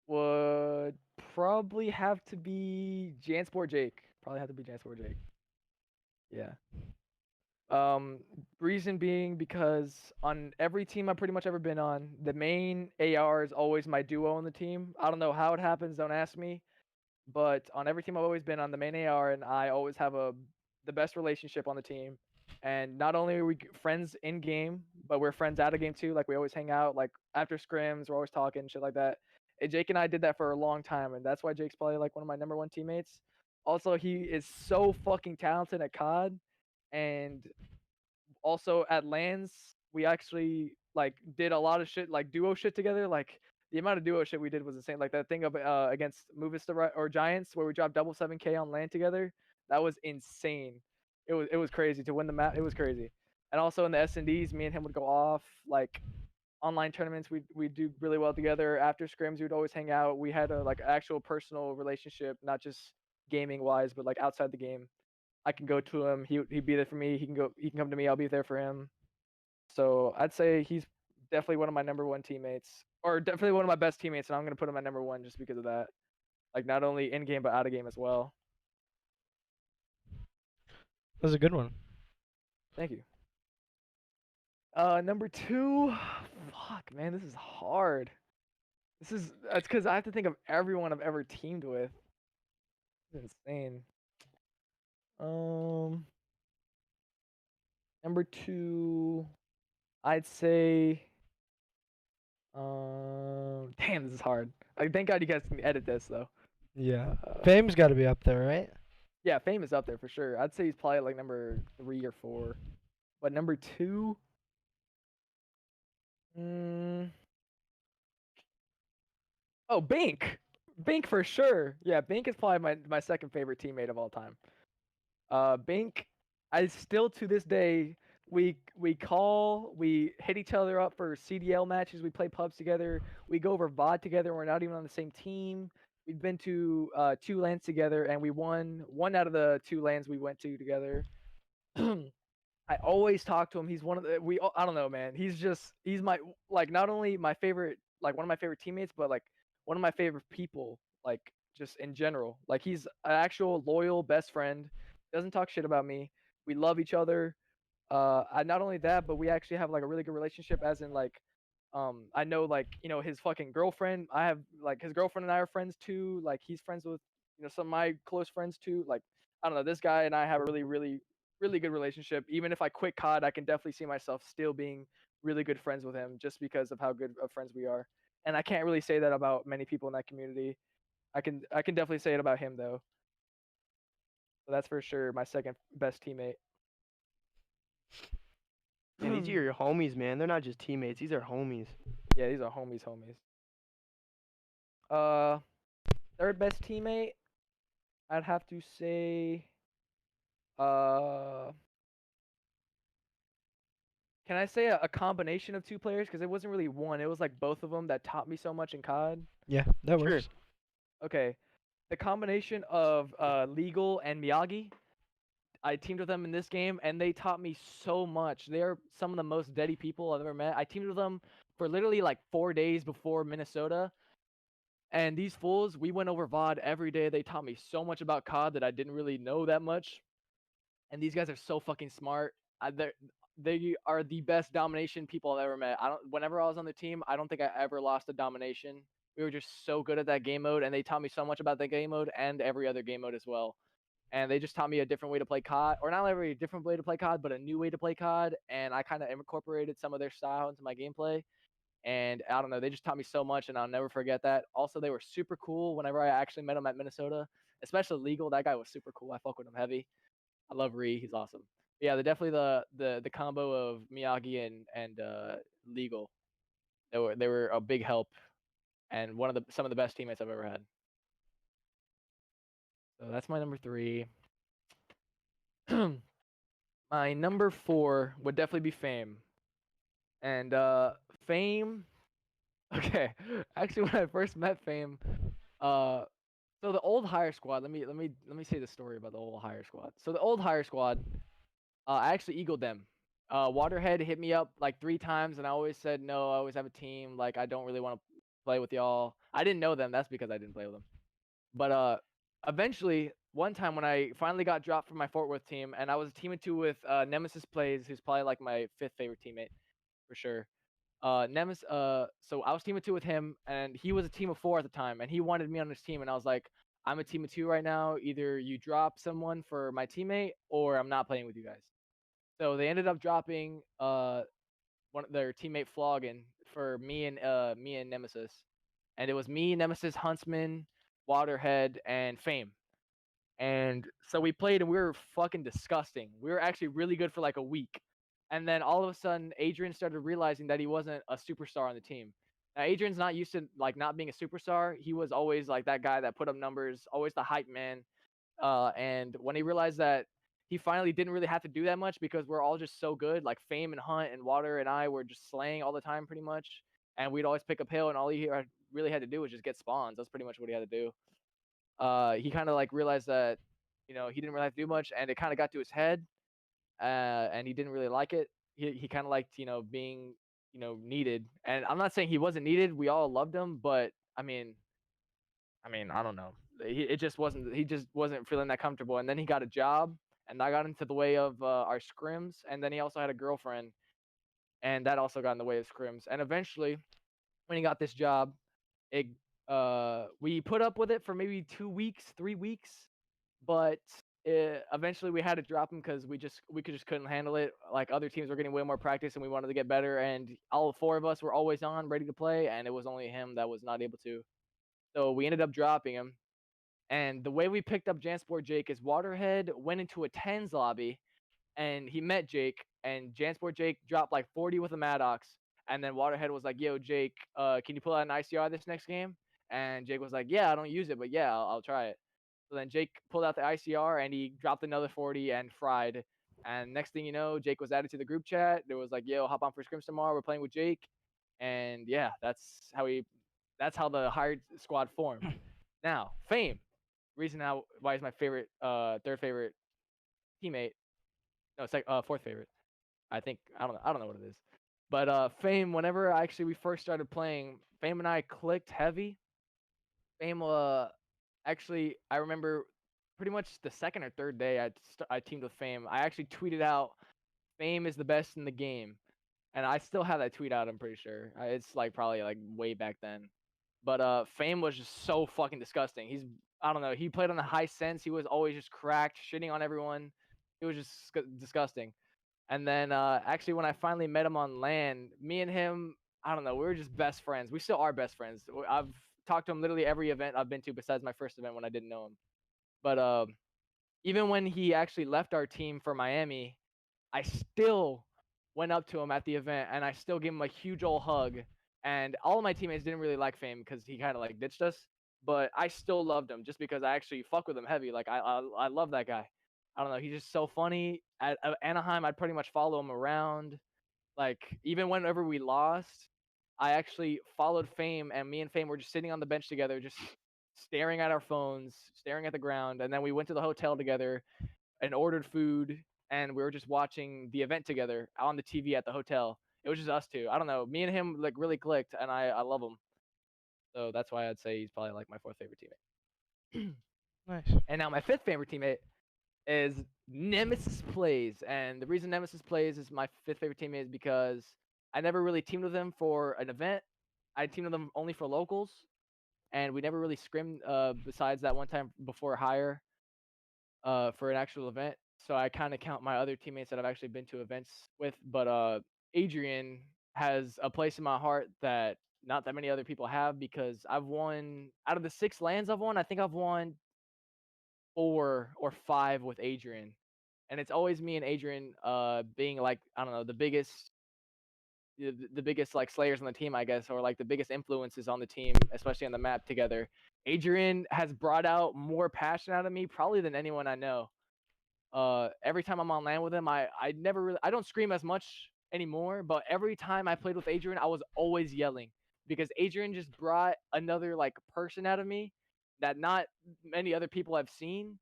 would probably have to be Jansport Jake. Probably have to be Jansport Jake. Yeah. Reason being because on every team I've pretty much ever been on, the main AR is always my duo on the team. I don't know how it happens, don't ask me. But on every team I've always been on, the main AR and I always have the best relationship on the team. And not only are we friends in game, but we're friends out of game too. Like we always hang out, like after scrims, we're always talking, shit like that. And Jake and I did that for a long time, and that's why Jake's probably like one of my number 1 teammates. Also, he is so fucking talented at COD, and also at LANs, we actually like did a lot of shit, like duo shit together. Like the amount of duo shit we did was insane. Like that thing against Movista or Giants where we dropped double 7K on LAN together. That was insane. It was crazy to win the map. It was crazy. And also in the S&Ds, me and him would go off. Like online tournaments, we do really well together. After scrims, we'd always hang out. We had a like actual personal relationship, not just gaming wise, but like outside the game. I can go to him. He'd be there for me. He can come to me. I'll be there for him. So I'd say he's definitely one of my number one teammates, or definitely one of my best teammates, and I'm gonna put him at number one just because of that. Like not only in game but out of game as well. That was a good one. Thank you. Number two, fuck man, this is hard. That's because I have to think of everyone I've ever teamed with. It's insane. Number two, I'd say. Damn, this is hard. Like, thank God you guys can edit this though. Yeah. Fame's got to be up there, right? Yeah, Fame is up there for sure. I'd say he's probably like number 3 or 4. But number 2, oh, Bink. Bink for sure. Yeah, Bink is probably my second favorite teammate of all time. Bink, I still to this day we hit each other up for CDL matches. We play pubs together. We go over VOD together. We're not even on the same team. We've been to 2 LANs together, and we won 1 out of the 2 LANs we went to together. I always talk to him. He's one of the I don't know, man. He's my like not only my favorite like one of my favorite teammates, but like one of my favorite people like just in general. Like he's an actual loyal best friend. Doesn't talk shit about me. We love each other. I not only that, but we actually have like a really good relationship as in like I know like, his fucking girlfriend. I have like his girlfriend and I are friends too. Like he's friends with, some of my close friends too. Like I don't know, this guy and I have a really really really good relationship. Even if I quit COD, I can definitely see myself still being really good friends with him just because of how good of friends we are. And I can't really say that about many people in that community. I can definitely say it about him though. So that's for sure my second best teammate. Man, these are your homies, man. They're not just teammates. These are homies. Yeah, these are homies. Third best teammate, I'd have to say, uh, can I say a combination of 2 players? Because it wasn't really one. It was like both of them that taught me so much in COD. Yeah, that Sure. works. Okay, the combination of Legal and Miyagi. I teamed with them in this game, and they taught me so much. They're some of the most deady people I've ever met. I teamed with them for literally like 4 days before Minnesota. And these fools, we went over VOD every day. They taught me so much about COD that I didn't really know that much. And these guys are so fucking smart. They are the best domination people I've ever met. Whenever I was on the team, I don't think I ever lost a domination. We were just so good at that game mode, and they taught me so much about that game mode and every other game mode as well. And they just taught me a different way to play COD, or not every different way to play COD, but a new way to play COD. And I kind of incorporated some of their style into my gameplay. And I don't know, they just taught me so much, and I'll never forget that. Also, they were super cool whenever I actually met them at Minnesota, especially Legal. That guy was super cool. I fuck with him heavy. I love Ree. He's awesome. But yeah, they're definitely the combo of Miyagi and Legal. They were a big help and some of the best teammates I've ever had. So that's my number 3. My number 4 would definitely be Fame. And Fame, okay. Actually, when I first met Fame, so the old hire squad. Let me say the story about the old hire squad. So the old hire squad, I actually eagled them. Waterhead hit me up like 3 times, and I always said no. I always have a team. Like I don't really want to play with y'all. I didn't know them. That's because I didn't play with them. But eventually, one time when I finally got dropped from my Fort Worth team, and I was teaming 2 with Nemesis Plays, who's probably like my 5th favorite teammate for sure. Nemesis. So I was team of 2 with him, and he was a team of 4 at the time, and he wanted me on his team, and I was like, I'm a team of 2 right now. Either you drop someone for my teammate, or I'm not playing with you guys. So they ended up dropping one of their teammate Floggin for me and Nemesis, and it was me, Nemesis, Huntsman, Waterhead, and Fame. And so we played, and we were fucking disgusting. We were actually really good for like a week. And then all of a sudden, Adrian started realizing that he wasn't a superstar on the team. Now, Adrian's not used to like not being a superstar. He was always like that guy that put up numbers, always the hype man. And when he realized that he finally didn't really have to do that much because we're all just so good. Like Fame and Hunt and Water and I were just slaying all the time pretty much. And we'd always pick up hill, and all he really had to do was just get spawns. That's pretty much what he had to do. He kind of like realized that, he didn't really have to do much, and it kind of got to his head, and he didn't really like it. He kind of liked, being, needed. And I'm not saying he wasn't needed. We all loved him, but I don't know. It just wasn't. He just wasn't feeling that comfortable. And then he got a job, and that got into the way of our scrims. And then he also had a girlfriend, and that also got in the way of scrims. And eventually, when he got this job, it we put up with it for maybe 2 weeks, 3 weeks, but eventually we had to drop him because we just couldn't handle it. Like other teams were getting way more practice, and we wanted to get better. And all four of us were always on, ready to play, and it was only him that was not able to. So we ended up dropping him. And the way we picked up Jansport Jake is Waterhead went into a tens lobby, and he met Jake, and Jansport Jake dropped like 40 with a Maddox. And then Waterhead was like, "Yo, Jake, can you pull out an ICR this next game?" And Jake was like, "Yeah, I don't use it, but yeah, I'll try it." So then Jake pulled out the ICR, and he dropped another 40 and fried. And next thing you know, Jake was added to the group chat. There was like, "Yo, hop on for scrims tomorrow. We're playing with Jake." And yeah, that's how the hired squad formed. Now, Fame, reason why he's my favorite, third favorite teammate. No, it's like fourth favorite. I think I don't know what it is. But Fame, whenever we first started playing, Fame and I clicked heavy. Fame, actually, I remember pretty much the second or third day I teamed with Fame. I actually tweeted out, "Fame is the best in the game," and I still have that tweet out. I'm pretty sure it's like probably like way back then. But Fame was just so fucking disgusting. I don't know. He played on the high sense. He was always just cracked, shitting on everyone. It was just disgusting. And then actually, when I finally met him on LAN, me and him, I don't know, we were just best friends. We still are best friends. I've talked to him literally every event I've been to besides my first event when I didn't know him. But even when he actually left our team for Miami, I still went up to him at the event, and I still gave him a huge old hug. And all of my teammates didn't really like Fame because he kind of like ditched us, but I still loved him just because I actually fuck with him heavy. Like I love that guy. I don't know. He's just so funny. At Anaheim, I'd pretty much follow him around. Like even whenever we lost, I actually followed Fame, and me and Fame were just sitting on the bench together, just staring at our phones, staring at the ground. And then we went to the hotel together and ordered food, and we were just watching the event together on the TV at the hotel. It was just us two. I don't know. Me and him like really clicked, and I love him. So that's why I'd say he's probably like my fourth favorite teammate. Nice. And now my fifth favorite teammate is Nemesis Plays. And the reason Nemesis Plays is my fifth favorite teammate is because I never really teamed with him for an event. I teamed with him only for locals, and we never really scrimmed besides that one time before hire for an actual event. So I kind of count my other teammates that I've actually been to events with. But Adrian has a place in my heart that not that many other people have, because I've won out of the 6 LANs I've won. I think I've won 4 or 5 with Adrian, and it's always me and Adrian being like, I don't know, the biggest like slayers on the team, I guess, or like the biggest influences on the team, especially on the map together. Adrian has brought out more passion out of me probably than anyone I know. Every time I'm on LAN with him, I don't scream as much anymore, but every time I played with Adrian, I was always yelling because Adrian just brought another like person out of me that not many other people have seen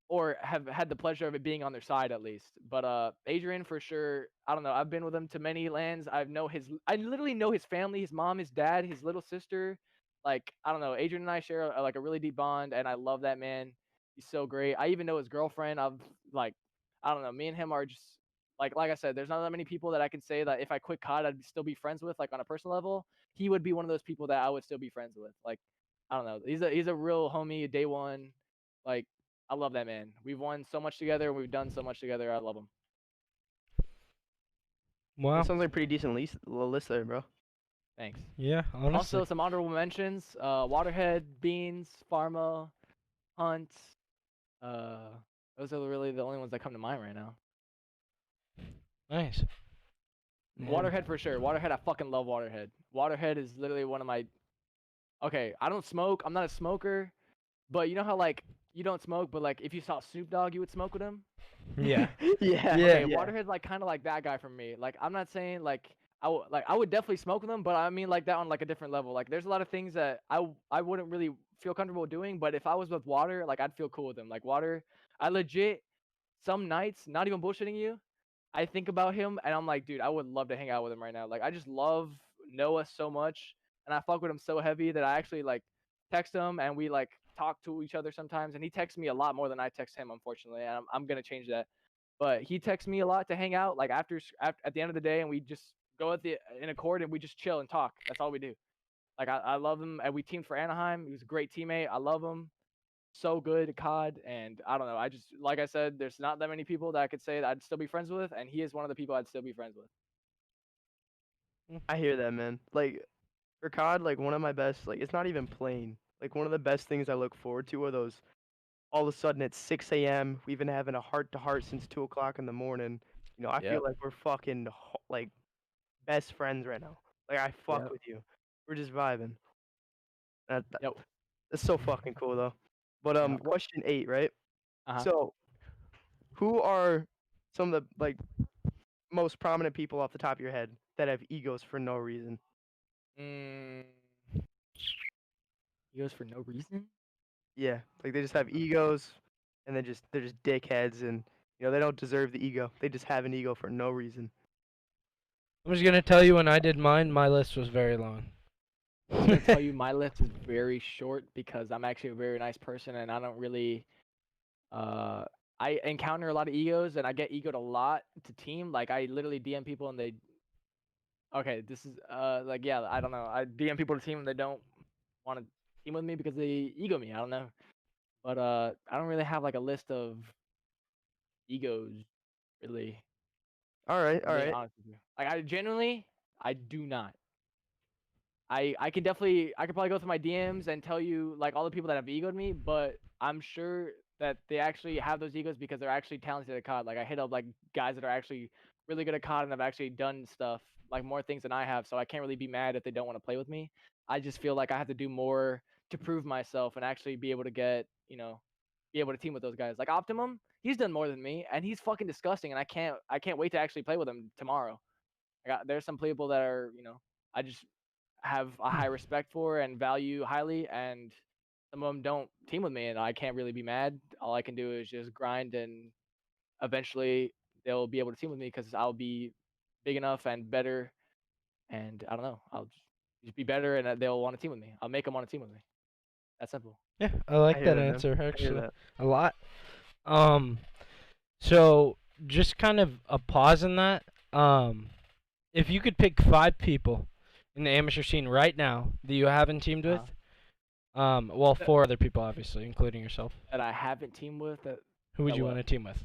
or have had the pleasure of it being on their side at least. But Adrian for sure, I don't know. I've been with him to many LANs. I literally know his family, his mom, his dad, his little sister. Like, I don't know. Adrian and I share like a really deep bond, and I love that man. He's so great. I even know his girlfriend. I don't know. Me and him are just like I said. There's not that many people that I can say that if I quit COD, I'd still be friends with, like on a personal level. He would be one of those people that I would still be friends with. Like, I don't know. He's a real homie, day one. Like, I love that man. We've won so much together. We've done so much together. I love him. Wow. That sounds like a pretty decent little list there, bro. Thanks. Yeah, honestly. Also, some honorable mentions: Waterhead, Beans, Pharma, Hunt. Those are really the only ones that come to mind right now. Nice. Man. Waterhead for sure. Waterhead, I fucking love Waterhead. Waterhead is literally one of my. Okay, I don't smoke. I'm not a smoker, but you know how like you don't smoke, but like if you saw Snoop Dogg, you would smoke with him. Yeah. Yeah. Yeah. Okay, Yeah. Waterhead's like kind of like that guy for me. Like I'm not saying like I would definitely smoke with him, but I mean like that on like a different level. Like there's a lot of things that I wouldn't really feel comfortable doing, but if I was with Water, like I'd feel cool with him. Like Water, I legit some nights, not even bullshitting you, I think about him and I'm like, dude, I would love to hang out with him right now. Like I just love Noah so much, and I fuck with him so heavy that I actually like text him and we like talk to each other sometimes, and he texts me a lot more than I text him, unfortunately, and I'm gonna change that. But he texts me a lot to hang out, like after at the end of the day, and we just go at the in accord and we just chill and talk. That's all we do. Like I love him, and we teamed for Anaheim. He was a great teammate. I love him. So good at COD, and I don't know. I just like I said, there's not that many people that I could say that I'd still be friends with, and he is one of the people I'd still be friends with. I hear that, man. Like for COD, like one of my best, like it's not even playing. Like one of the best things I look forward to are those. All of a sudden it's 6 a.m. We've been having a heart to heart since 2 o'clock in the morning. You know, I feel Yep. like we're fucking like best friends right now. Like I fuck Yep. with you. We're just vibing. Yep. That's so fucking cool though. But Yeah. What? question 8, right? Uh-huh. So, who are some of the like most prominent people off the top of your head that have egos for no reason? Mm, he goes for no reason. Yeah, like they just have egos, and they're just dickheads, and they don't deserve the ego. They just have an ego for no reason. I'm just gonna tell you when I did mine, my list was very long. I'm gonna tell you my list is very short because I'm actually a very nice person and I don't really I encounter a lot of egos and I get egoed a lot to team. Like I literally DM people and they okay, this is like yeah, I don't know. I DM people to team and they don't want to team with me because they ego me. I don't know. But I don't really have like a list of egos really. All right, I'm all being right. honest with you. Like I genuinely I do not. I could probably go through my DMs and tell you like all the people that have egoed me, but I'm sure that they actually have those egos because they're actually talented at COD. Like I hit up like guys that are actually really good at COD and have actually done stuff like more things than I have, so I can't really be mad if they don't want to play with me. I just feel like I have to do more to prove myself and actually be able to get, be able to team with those guys. Like Optimum, he's done more than me and he's fucking disgusting and I can't wait to actually play with him tomorrow. There's some people that are, I just have a high respect for and value highly, and some of them don't team with me, and I can't really be mad. All I can do is just grind, and eventually they'll be able to team with me because I'll be big enough and better, and I don't know, I'll just be better, and they'll want to team with me. I'll make them want to team with me. That's simple. Yeah, I I like hear that that, man. answer I hear actually that. a lot. Um, so just kind of a pause in that. If you could pick 5 people in the amateur scene right now that you haven't teamed with, well, That, 4 other people obviously, including yourself. that I haven't teamed with. Who would That you what? want to team with?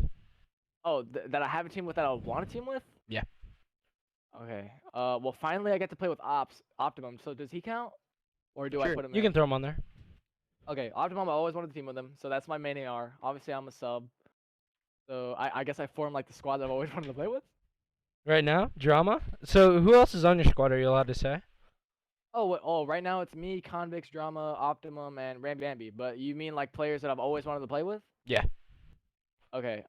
Oh, that I haven't teamed with that I want to team with. Yeah. Okay. Well, finally I get to play with Optimum. So does he count, or do I Sure. put him You in? can throw them on there. Okay, Optimum, I always wanted to team with him, so that's my main AR. Obviously, I'm a sub, so I guess I formed like the squad that I've always wanted to play with. Right now, drama. So who else is on your squad? Are you allowed to say? Oh, right now it's me, Convicts, Drama, Optimum, and Ram Bambi. But you mean like players that I've always wanted to play with? Yeah. Okay.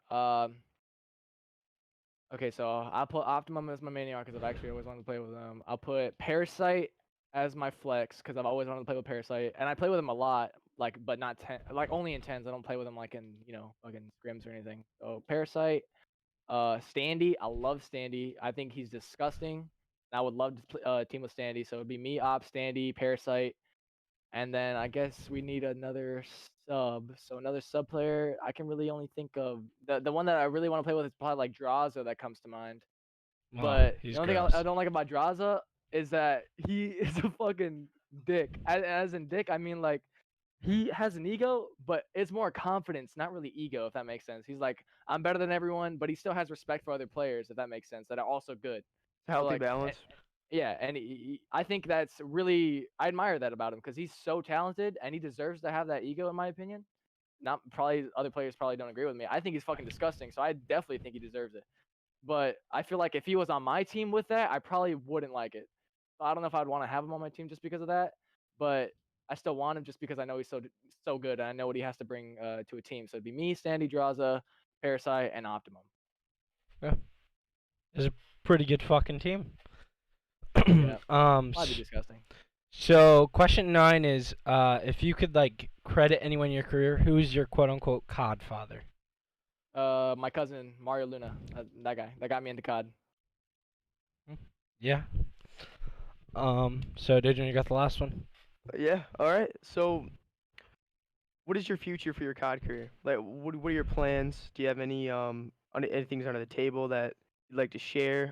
Okay, so I'll put Optimum as my main AR because I've actually always wanted to play with him. I'll put Parasite as my flex because I've always wanted to play with Parasite, and I play with him a lot, like but not like only in tens. I don't play with him like in fucking scrims or anything. So Parasite. Standy, I love Standy. I think he's disgusting. I would love to team with Standy. So it'd be me, Op, Standy, Parasite, and then I guess we need another sub. So another sub player. I can really only think of the one that I really want to play with is probably like Draza that comes to mind. Well, But he's the only thing gross. I don't like about Draza is that he is a fucking dick. As in dick, I mean like he has an ego, but it's more confidence, not really ego, if that makes sense. He's like, I'm better than everyone, but he still has respect for other players, if that makes sense, that are also good. It's a So healthy like, balance. yeah, and I think that's really I admire that about him because he's so talented and he deserves to have that ego, in my opinion. Not probably other players probably don't agree with me. I think he's fucking disgusting, so I definitely think he deserves it. But I feel like if he was on my team with that, I probably wouldn't like it. So I don't know if I'd want to have him on my team just because of that. But I still want him just because I know he's so good, and I know what he has to bring to a team. So it'd be me, Sandy, Draza, Parasite, and Optimum. Yeah. It's a pretty good fucking team. Yeah, um. might be disgusting. So question 9 is, if you could like credit anyone in your career, who's your quote unquote COD father? My cousin Mario Luna, that guy that got me into COD. Yeah. So Dijon, you got the last one. Yeah. All right. So, what is your future for your COD career? Like, what are your plans? Do you have anything under the table that you'd like to share?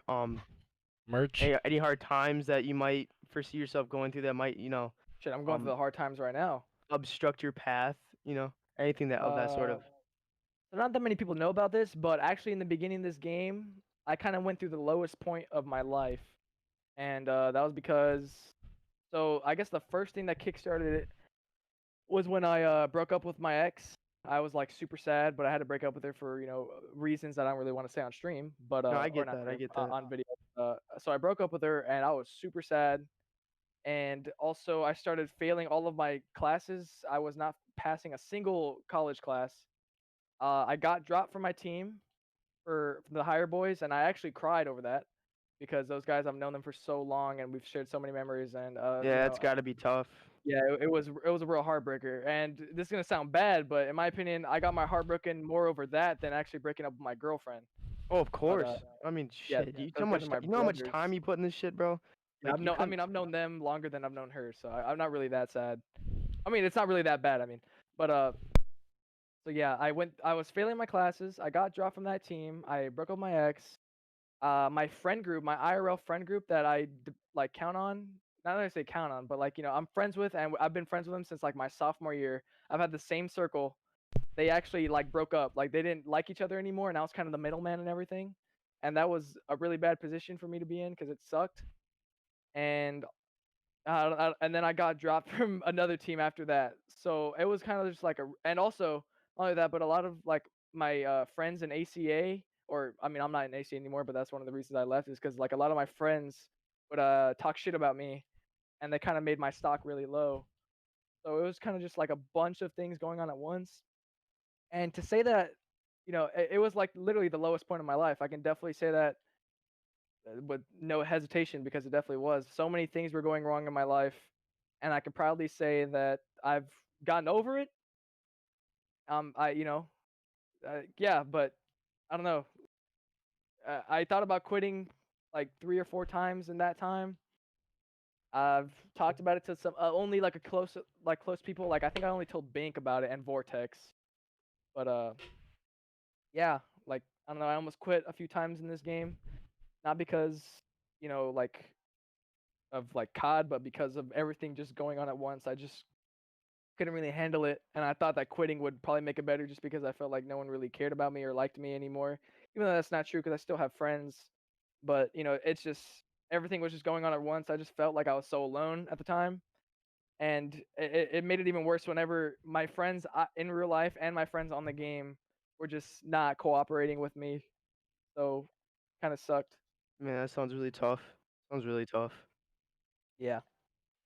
Merch. Any hard times that you might foresee yourself going through that might Shit, I'm going through um the hard times right now. obstruct your path? Anything that of that sort Uh, of. Not that many people know about this, but actually in the beginning of this game, I kind of went through the lowest point of my life, and that was because. So I guess the first thing that kickstarted it was when I broke up with my ex. I was like super sad, but I had to break up with her for reasons that I don't really want to say on stream, but No, I or get not that. I stream get that. on video. So I broke up with her, and I was super sad. And also, I started failing all of my classes. I was not passing a single college class. I got dropped from my team for the higher boys, and I actually cried over that because those guys, I've known them for so long, and we've shared so many memories. And Yeah, it's got to be tough. yeah, it was a real heartbreaker. And this is gonna sound bad, but in my opinion, I got my heart broken more over that than actually breaking up with my girlfriend. Oh, of But course. I mean, yeah, shit. You those know guys are my you know how much brothers. time you put in this shit, bro. Yeah, Like you I couldn't. mean, I've known them longer than I've known her, so I'm not really that sad. I mean, it's not really that bad. I mean, but so yeah, I was failing my classes. I got dropped from that team. I broke up with my ex. My friend group, my IRL friend group that like count on. Not that I say count on, but like I'm friends with, and I've been friends with them since like my sophomore year. I've had the same circle. They actually like broke up. Like they didn't like each other anymore, and I was kind of the middleman and everything. And that was a really bad position for me to be in because it sucked. And and then I got dropped from another team after that. So it was kind of just like and also not only that, but a lot of like my friends in ACA, or I mean, I'm not in ACA anymore, but that's one of the reasons I left is because like a lot of my friends would talk shit about me, and they kind of made my stock really low. So it was kind of just like a bunch of things going on at once. And to say that, it was like literally the lowest point of my life. I can definitely say that with no hesitation because it definitely was. So many things were going wrong in my life, and I can proudly say that I've gotten over it. Yeah, but I don't know. I thought about quitting like 3 or 4 times in that time. I've talked about it to some only like a close people. Like I think I only told Bink about it and Vortex, but yeah, like I don't know. I almost quit a few times in this game, not because like of like COD, but because of everything just going on at once. I just couldn't really handle it, and I thought that quitting would probably make it better, just because I felt like no one really cared about me or liked me anymore. Even though that's not true, because I still have friends, but it's just everything was just going on at once. I just felt like I was so alone at the time, and it made it even worse whenever my friends in real life and my friends on the game were just not cooperating with me. So, kind of sucked. Man, that sounds really tough. Sounds really tough. Yeah.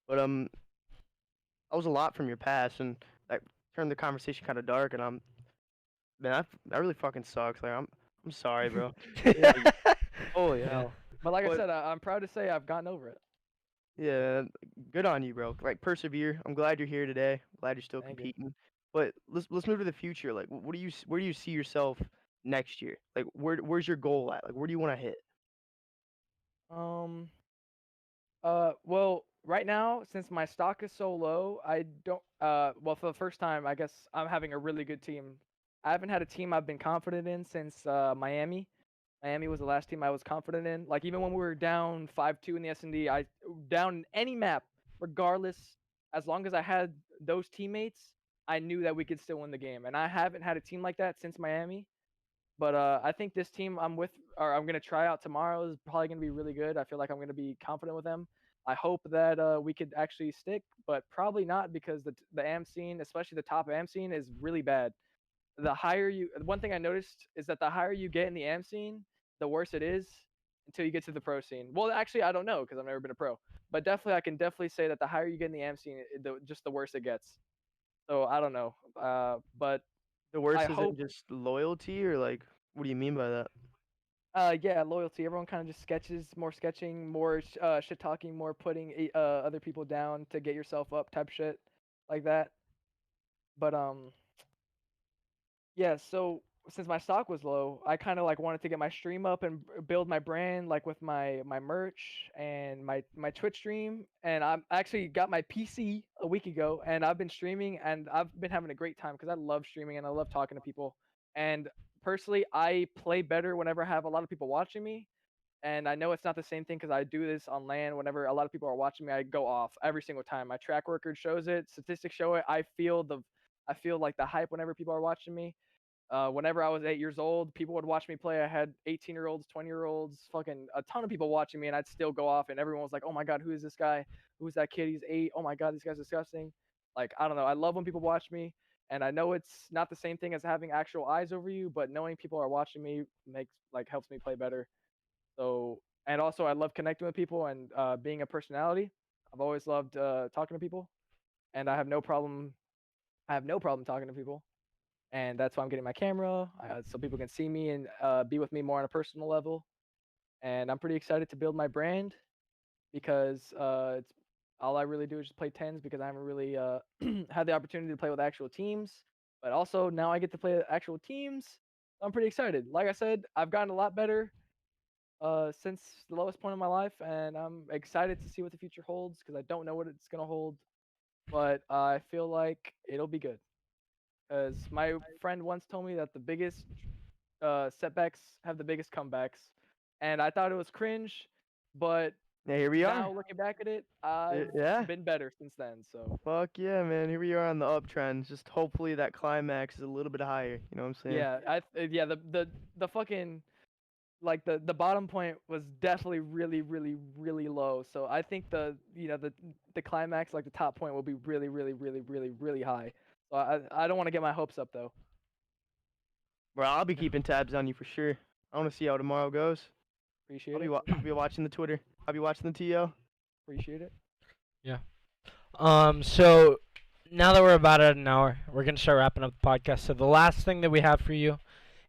But that was a lot from your past, and that turned the conversation kind of dark. And man, that really fucking sucks. Like I'm sorry, bro. Yeah. Holy Yeah. hell. But like I But said, I'm proud to say I've gotten over it. yeah, good on you, bro. Like persevere. I'm glad you're here today. Glad you're still Thank you. competing. But let's move to the future. Like, where do you see yourself next year? Like, where's your goal at? Like, where do you want to hit? Um. Well, right now, since my stock is so low, I don't. Well, for the first time, I guess I'm having a really good team. I haven't had a team I've been confident in since Miami. Miami was the last team I was confident in. Like even when we were down 5-2 in the S&D, I down any map, regardless, as long as I had those teammates, I knew that we could still win the game. And I haven't had a team like that since Miami. But I think this team I'm gonna try out tomorrow is probably gonna be really good. I feel like I'm gonna be confident with them. I hope that we could actually stick, but probably not because the AM scene, especially the top AM scene, is really bad. One thing I noticed is that the higher you get in the AM scene, the worse it is. until you get to the pro scene. Well, actually, I don't know because I've never been a pro, but definitely I can definitely say that the higher you get in the AM scene, just the worse it gets. So I don't know, but The I worst is in hope. just loyalty, or like, what do you mean by that? Yeah, loyalty. Everyone kind of just sketches, more sketching, more shit talking, more putting other people down to get yourself up, type shit, like that. But yeah, so since my stock was low, I kind of like wanted to get my stream up and build my brand like with my merch and my Twitch stream. And I actually got my PC a week ago, and I've been streaming and I've been having a great time because I love streaming and I love talking to people. And personally, I play better whenever I have a lot of people watching me. And I know it's not the same thing because I do this on LAN. Whenever a lot of people are watching me, I go off every single time. My track record shows it. Statistics show it. I feel like the hype whenever people are watching me. Whenever I was 8 years old, people would watch me play. I had 18-year-olds, 20-year-olds, fucking a ton of people watching me, and I'd still go off, and everyone was like, "Oh my god, who is this guy? Who's that kid? He's 8. Oh my god, this guy's disgusting." Like I don't know. I love when people watch me, and I know it's not the same thing as having actual eyes over you, but knowing people are watching me helps me play better. So and also I love connecting with people and being a personality. I've always loved talking to people, and I have no problem. I have no problem talking to people, and that's why I'm getting my camera so people can see me and be with me more on a personal level. And I'm pretty excited to build my brand because it's all I really do is just play tens because I haven't really had the opportunity to play with actual teams. But also now I get to play with actual teams. I'm pretty excited. Like I said, I've gotten a lot better since the lowest point of my life, and I'm excited to see what the future holds because I don't know what it's gonna hold, but I feel like it'll be good. Because my friend once told me that the biggest setbacks have the biggest comebacks, and I thought it was cringe, but Yeah, here we now are. looking back at it, I've Yeah. been better since then. So Fuck yeah, man. Here we are on the uptrend. Just hopefully that climax is a little bit higher. You know what I'm saying? yeah, yeah the fucking like the bottom point was definitely really low. So I think the climax, like the top point, will be really high. So I don't want to get my hopes up though. Bro, I'll be keeping tabs on you for sure. I want to see how tomorrow goes. Appreciate it. I'll be watching the Twitter. I'll be watching the TO. Appreciate it. Yeah. So now that we're about at an hour, we're gonna start wrapping up the podcast. So the last thing that we have for you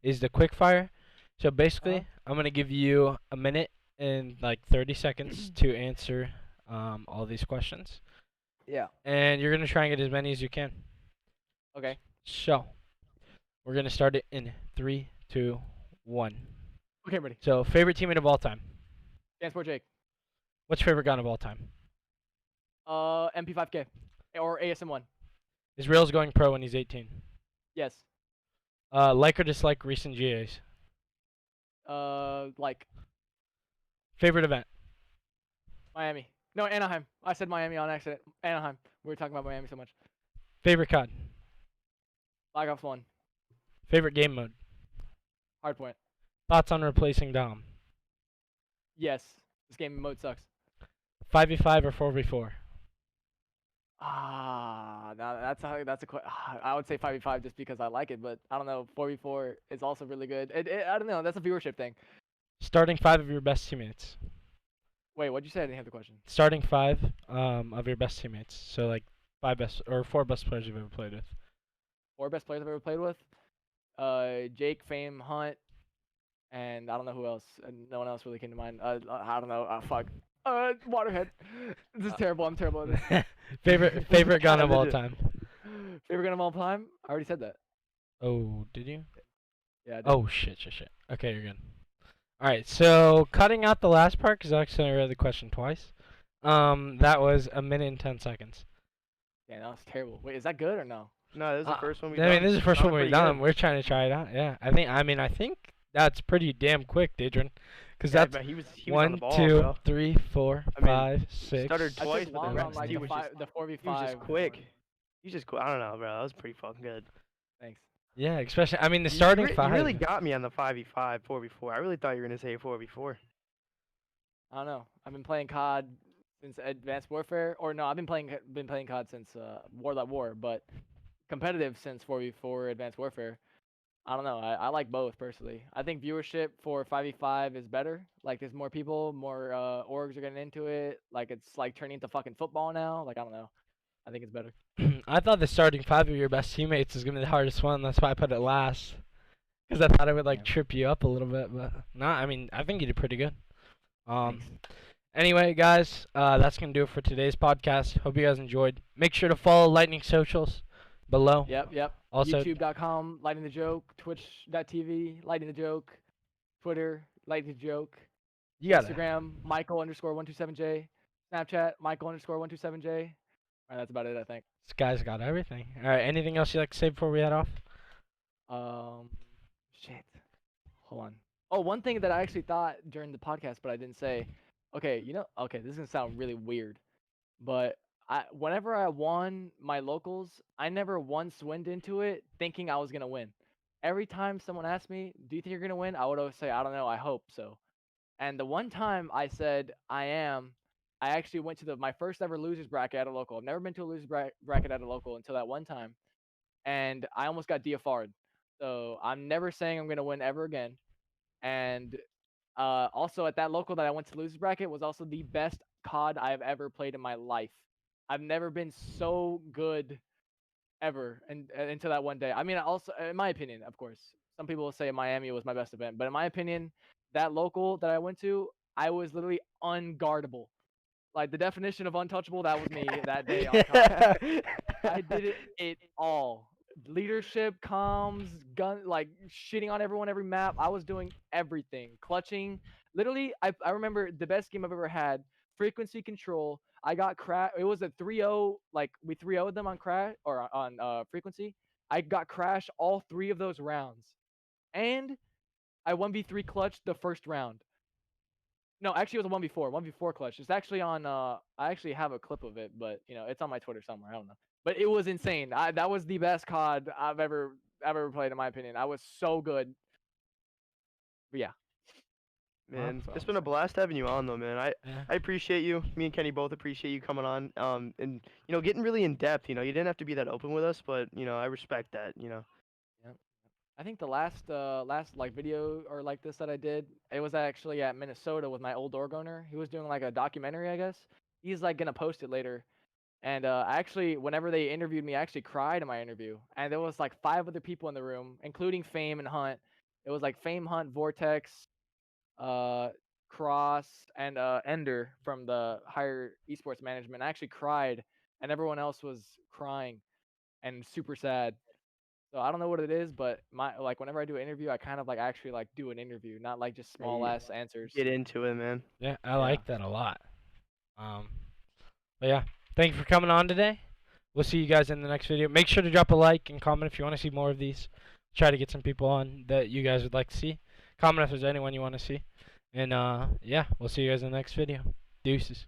is the quick fire. So basically, I'm gonna give you a minute and like 30 seconds to answer all these questions, Yeah. and you're gonna try and get as many as you can. Okay. So we're gonna start it in 3, 2, 1. Okay, I'm ready. So favorite teammate of all time. Transport Jake. What's your favorite gun of all time? MP5K or ASM1. Is Rails going pro when he's 18? Yes. Like or dislike recent GAs? Like Favorite event? Miami. No, Anaheim. I said Miami on accident. Anaheim. We were talking about Miami so much. Favorite COD? Black Ops 1. Favorite game mode? Hardpoint. Thoughts on replacing Dom? Yes. This game mode sucks. 5v5 or 4v4? That's a I would say 5v5 just because I like it, but I don't know. 4v4 is also really good. I don't know. That's a viewership thing. Starting 5 of your best teammates. Wait, what'd you say? I didn't have the question. Starting 5 of your best teammates. So like 4 best players you've ever played with. 4 best players I've ever played with. Jake, Fame, Hunt, and I don't know who else. And no one else really came to mind. I don't know. Fuck. Waterhead. This is terrible. I'm terrible at this. favorite gun of all time. Favorite gun of all time? I already said that. Oh, did you? Yeah. I did. Oh shit. Okay, you're good. All right, so cutting out the last part because I accidentally read the question twice. That was a minute and 10 seconds. Yeah, that was terrible. Wait, is that good or no? No, this is the first one we I mean, this is the first one we've done. Good. We're trying to try it out. Yeah, I think that's pretty damn quick, Dadrian. Because Yeah, that's but he was on the 1, ball, 2, bro. 3, 4, I mean, 5, 6. Stuttered I twice, took but long the on rest like he was just the 4v5. he was just quick. He just I don't know, bro. That was pretty fucking good. Thanks. Yeah, especially I mean the starting You 5. really got me on the 5v5, 4v4. I really thought you were gonna say 4v4. I don't know. I've been playing COD since Advanced Warfare, or no, I've been playing COD since War, but competitive since 4v4 Advanced Warfare. I don't know. I like both personally. I think viewership for 5v5 is better. Like there's more people, more orgs are getting into it. Like it's like turning into fucking football now. Like I don't know. I think it's better. I thought the starting 5 of your best teammates was gonna be the hardest one. That's why I put it last. Because I thought it would like Yeah. trip you up a little bit, but not. I mean, I think you did pretty good. Thanks. Anyway, guys, that's gonna do it for today's podcast. Hope you guys enjoyed. Make sure to follow Lightning socials below. Yep. Also, YouTube.com, LightningTheJoke, Twitch.tv, LightningTheJoke, Twitter, LightningTheJoke, you got it. Instagram, Michael_127J, Snapchat, Michael_127J. Alright, that's about it, I think. This guy's got everything. All right. Anything else you'd like to say before we head off? Shit. Hold on. Oh, one thing that I actually thought during the podcast, but I didn't say. Okay, okay, this is gonna sound really weird, but whenever I won my locals, I never once went into it thinking I was gonna win. Every time someone asked me, "Do you think you're gonna win?" I would always say, "I don't know. I hope so." And the one time I said I am, I actually went to my first ever losers bracket at a local. I've never been to a losers bracket at a local until that one time, and I almost got DFR'd. So I'm never saying I'm gonna win ever again. And also at that local that I went to losers bracket was also the best COD I've ever played in my life. I've never been so good ever until that one day. I mean, also in my opinion, of course, some people will say Miami was my best event, but in my opinion, that local that I went to, I was literally unguardable. Like the definition of untouchable, that was me that day on COD. I did it all. Leadership, comms, gun, like shitting on everyone every map. I was doing everything. Clutching. Literally, I remember the best game I've ever had. Frequency control. I got crash. It was a 3-0. Like we 3-0'd them on crash or on frequency. I got crash all 3 of those rounds, and I 1v3 clutched the first round. No, actually, it was a 1v4 clutch. It's actually on. I actually have a clip of it, but it's on my Twitter somewhere. I don't know. But it was insane. That was the best COD I've ever played, in my opinion. I was so good. But yeah. Man, That's what it's I'm been a saying. blast having you on though, man. Yeah. I appreciate you. Me and Kenny both appreciate you coming on. And getting really in depth. You didn't have to be that open with us, but I respect that. Yep. I think the last like video or like this that I did, it was actually at Minnesota with my old org owner. He was doing like a documentary, I guess. He's like gonna post it later. And actually, whenever they interviewed me, I actually cried in my interview. And there was like 5 other people in the room, including Fame and Hunt. It was like Fame, Hunt, Vortex, Cross, and Ender from the higher esports management. I actually cried, and everyone else was crying and super sad. So I don't know what it is, but whenever I do an interview, I kind of like actually like do an interview, not like just Hey, small ass answers. get into it, man. Yeah, I Yeah. like that a lot. But yeah, thank you for coming on today. We'll see you guys in the next video. Make sure to drop a like and comment if you want to see more of these. Try to get some people on that you guys would like to see. Comment if there's anyone you want to see. And yeah, we'll see you guys in the next video. Deuces.